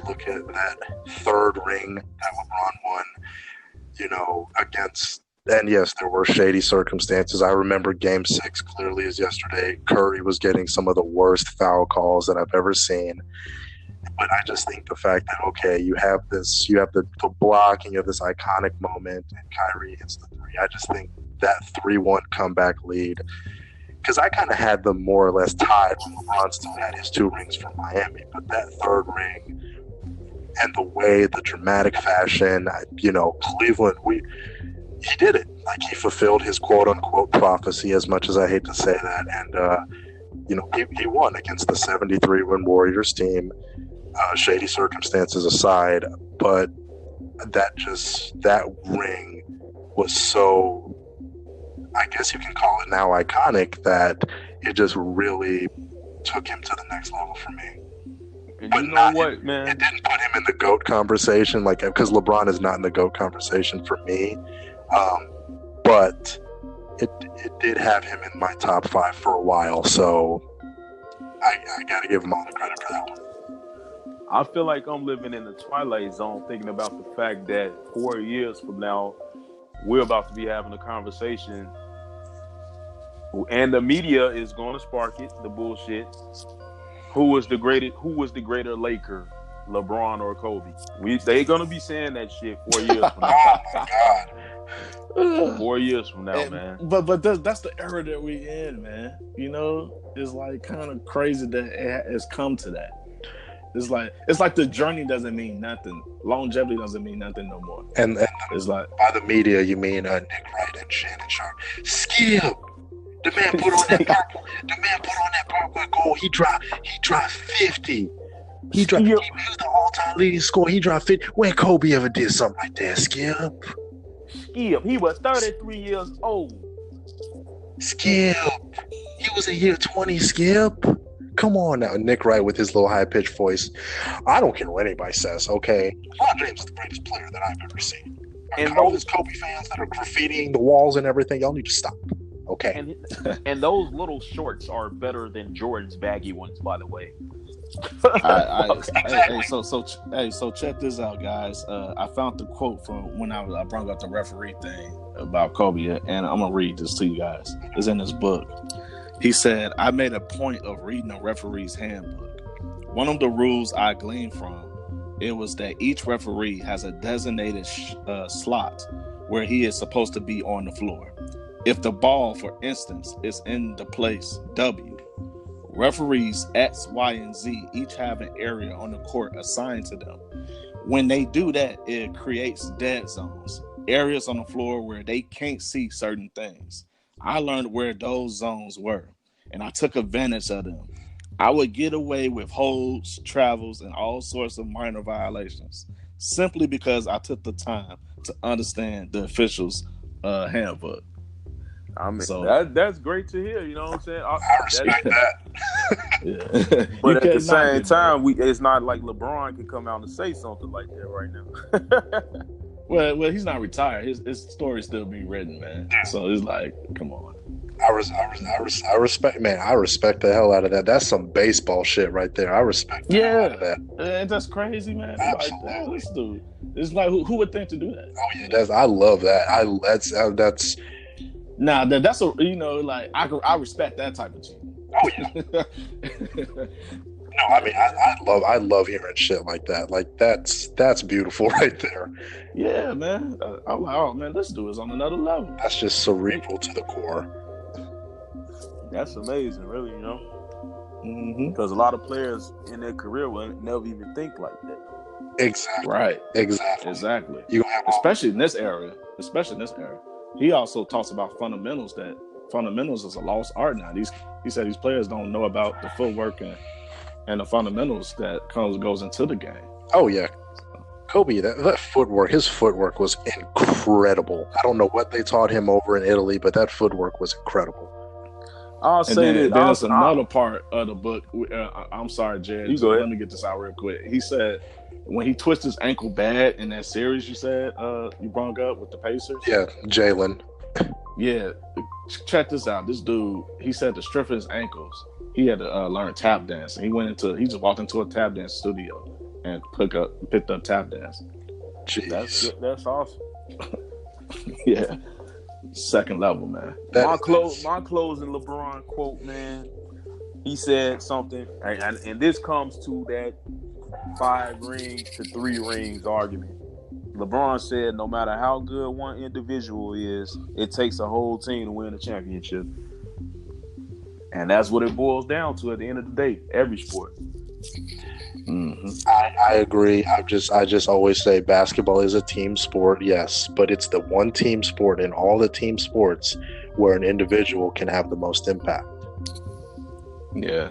S2: look at that third ring that LeBron won, against And yes, there were shady circumstances. I remember Game 6 clearly as yesterday. Curry was getting some of the worst foul calls that I've ever seen. But I just think the fact that, okay, you have the block and you have this iconic moment and Kyrie hits the three. I just think that 3-1 comeback lead, because I kind of had them more or less tied when LeBron still had his 2 rings from Miami. But that 3rd ring and the way, the dramatic fashion, Cleveland, he did it. Like, he fulfilled his quote-unquote prophecy, as much as I hate to say that. And, he won against the 73-win Warriors team, shady circumstances aside. But that ring was so, I guess you can call it now, iconic, that it just really took him to the next level for me.
S1: And but you know what, man?
S2: It didn't put him in the GOAT conversation, because LeBron is not in the GOAT conversation for me. But it did have him in my top 5 for a while, so I got to give him all the credit for that one.
S1: I feel like I'm living in the twilight zone, thinking about the fact that 4 years from now, we're about to be having a conversation, and the media is going to spark it, the bullshit. Who was the greater Laker, LeBron or Kobe? They gonna be saying that shit 4 years from now.
S2: Oh my God.
S1: 4 years from now, man.
S3: But that's the era that we in, man. It's like kind of crazy that it has come to that. It's like the journey doesn't mean nothing. Longevity doesn't mean nothing no more.
S2: And
S3: it's like,
S2: by the media, you mean Nick Wright and Shannon Sharp. Skip. The man put on that purple goal. He dropped 50. He was the all-time leading scorer. He dropped 50. When Kobe ever did something like that, Skip?
S1: He was 33 years old.
S2: Skip. He was in year 20, Skip. Come on now. Nick Wright with his little high-pitched voice. I don't care what anybody says, okay? LeBron James is the greatest player that I've ever seen. And all these Kobe fans that are graffitiing the walls and everything, y'all need to stop. Okay.
S1: And those little shorts are better than Jordan's baggy ones, by the way.
S3: So check this out, guys. I found the quote from when I brought up the referee thing about Kobe, and I'm gonna read this to you guys. It's in his book. He said, "I made a point of reading a referee's handbook. One of the rules I gleaned from it was that each referee has a designated slot where he is supposed to be on the floor. If the ball, for instance, is in the place W, referees X, Y, and Z each have an area on the court assigned to them. When they do that, it creates dead zones, areas on the floor where they can't see certain things. I learned where those zones were, and I took advantage of them. I would get away with holds, travels, and all sorts of minor violations, simply because I took the time to understand the officials' handbook."
S1: I mean, so, that's great to hear. You know what I'm saying?
S2: I respect that.
S1: But at the same time, it's not like LeBron can come out and say something like that right now.
S3: Well, he's not retired. His story still being written, man. So it's like, come on.
S2: I respect, man. I respect the hell out of that. That's some baseball shit right there. I respect the hell out of that.
S3: And that's crazy, man.
S2: Absolutely.
S3: Like, dude. It's like, who would think to do that?
S2: Oh yeah, I love that. That's.
S3: Nah, that's like I respect that type of cheating.
S2: Oh yeah. No, I mean I love hearing shit like that. Like that's beautiful right there.
S3: Yeah, man. I'm like, oh man, this dude is on another level.
S2: That's just cerebral to the core.
S1: That's amazing, really, Because a lot of players in their career will never even think like that.
S2: Exactly.
S3: Right.
S2: Exactly.
S3: Especially in this area. He also talks about fundamentals. That fundamentals is a lost art now. He said these players don't know about the footwork and the fundamentals that goes into the game.
S2: Oh yeah, Kobe, that footwork, his footwork was incredible. I don't know what they taught him over in Italy, but that footwork was incredible.
S1: I'll say that.
S3: There's another part of the book. I'm sorry, Jared.
S1: You go ahead.
S3: Let me get this out real quick. He said when he twisted his ankle bad in that series you said you brought up with the Pacers.
S2: Yeah, Jalen.
S3: Yeah, check this out. This dude, he said to strengthen his ankles, he had to learn tap dance. And he just walked into a tap dance studio and picked up tap dance.
S2: Jeez.
S1: That's awesome.
S3: Yeah. second level, man.
S1: My closing LeBron quote, man. He said something, and this comes to that 5 rings to 3 rings argument. LeBron said, no matter how good one individual is, it takes a whole team to win a championship. And that's what it boils down to at the end of the day, every sport.
S2: Mm-hmm. I agree. I just always say basketball is a team sport, yes, but it's the one team sport in all the team sports where an individual can have the most impact.
S3: Yeah.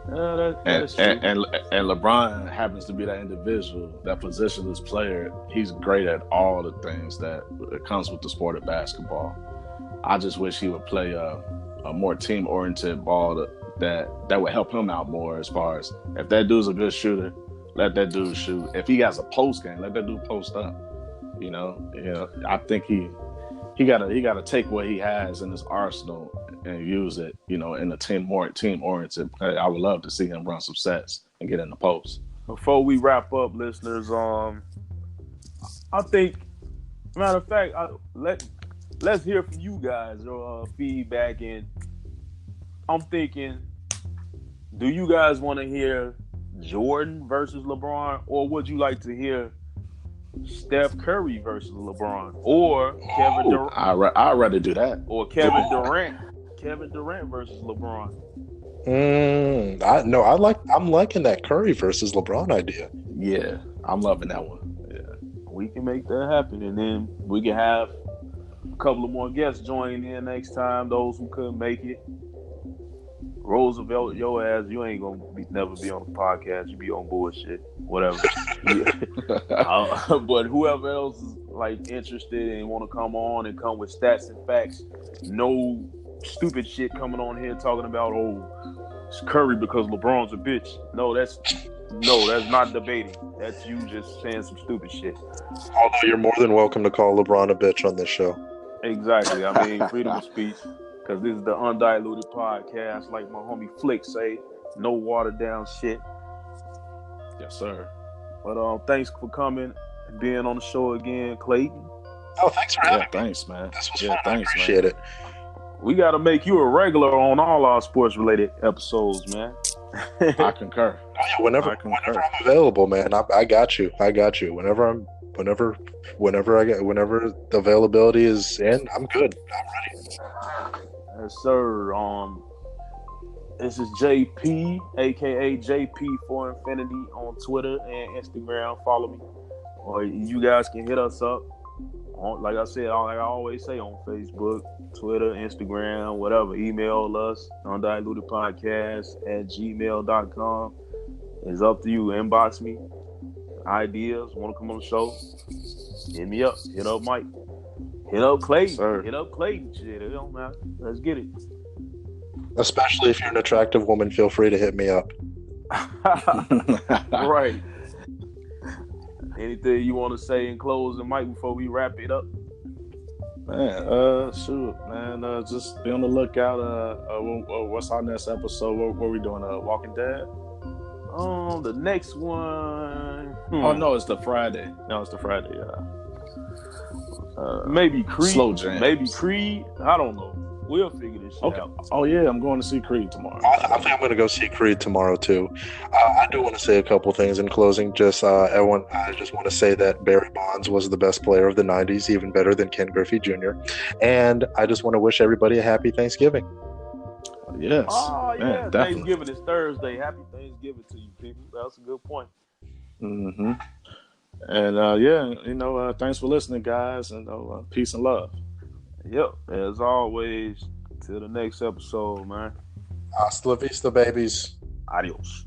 S3: And LeBron happens to be that individual, that positionless player. He's great at all the things that comes with the sport of basketball. I just wish he would play a more team-oriented ball that would help him out more. As far as if that dude's a good shooter, let that dude shoot. If he has a post game, let that dude post up. You know, I think he gotta take what he has in his arsenal and use it, in a team oriented. I would love to see him run some sets and get in the post.
S1: Before we wrap up, listeners, I think, matter of fact, let's hear from you guys, feedback. And I'm thinking, do you guys want to hear Jordan versus LeBron, or would you like to hear Steph Curry versus LeBron, or Kevin Durant?
S3: I'd rather do that.
S1: Or Kevin Durant versus LeBron.
S2: I'm liking that Curry versus LeBron idea.
S3: Yeah, I'm loving that one. Yeah,
S1: we can make that happen, and then we can have a couple of more guests join in next time. Those who couldn't make it. Roosevelt, your ass, you ain't gonna never be on the podcast. You be on bullshit, whatever. But whoever else is interested and want to come on and come with stats and facts, no stupid shit coming on here talking about it's Curry because LeBron's a bitch. No, that's not debating. That's you just saying some stupid shit.
S2: Although you're more than welcome to call LeBron a bitch on this show.
S1: Exactly. I mean, freedom of speech. Because this is the Undiluted Podcast, like my homie Flick say, no watered down shit.
S3: Yes, sir.
S1: But thanks for coming and being on the show again, Clayton.
S2: Oh, thanks for having me.
S3: Thanks, man.
S2: This was fun. Thanks, I appreciate it.
S1: We got to make you a regular on all our sports-related episodes, man.
S3: I concur.
S2: Oh, yeah, whenever I'm available, man, I got you. Whenever the availability is in, I'm good. I'm ready.
S1: Yes, sir. This is JP, aka JP for Infinity, on Twitter and Instagram. Follow me, or you guys can hit us up. Like I said, like I always say, on Facebook, Twitter, Instagram, whatever. Email us, undilutedpodcast@gmail.com. It's up to you. Inbox me. Ideas, want to come on the show? Hit me up. Hit up Mike. Hit up Clayton.
S3: Sir.
S1: Hit up Clayton. Shit, it don't matter. Let's get it.
S2: Especially if you're an attractive woman, feel free to hit me up.
S1: Right. Anything you want to say in closing, Mike, before we wrap it up?
S3: Man, shoot, man. Just be on the lookout. What's our next episode? What are we doing? Walking Dead?
S1: The next one.
S3: Oh no, it's the Friday.
S1: No, it's the Friday. Maybe Creed.
S3: Slow Jams.
S1: Maybe Creed. I don't know. We'll figure this shit out.
S3: Oh yeah, I'm going to see Creed tomorrow.
S2: I think I'm going to go see Creed tomorrow too. I do want to say a couple things in closing. I just want to say that Barry Bonds was the best player of the '90s, even better than Ken Griffey Jr. And I just want to wish everybody a happy Thanksgiving.
S3: Yes.
S1: Oh yeah,
S3: man, definitely.
S1: Thanksgiving is Thursday. Happy Thanksgiving to you people. That's a good point.
S3: Mm-hmm. And thanks for listening, guys, and peace and love.
S1: Yep, as always, till the next episode, man.
S2: Hasta la vista, babies.
S1: Adios.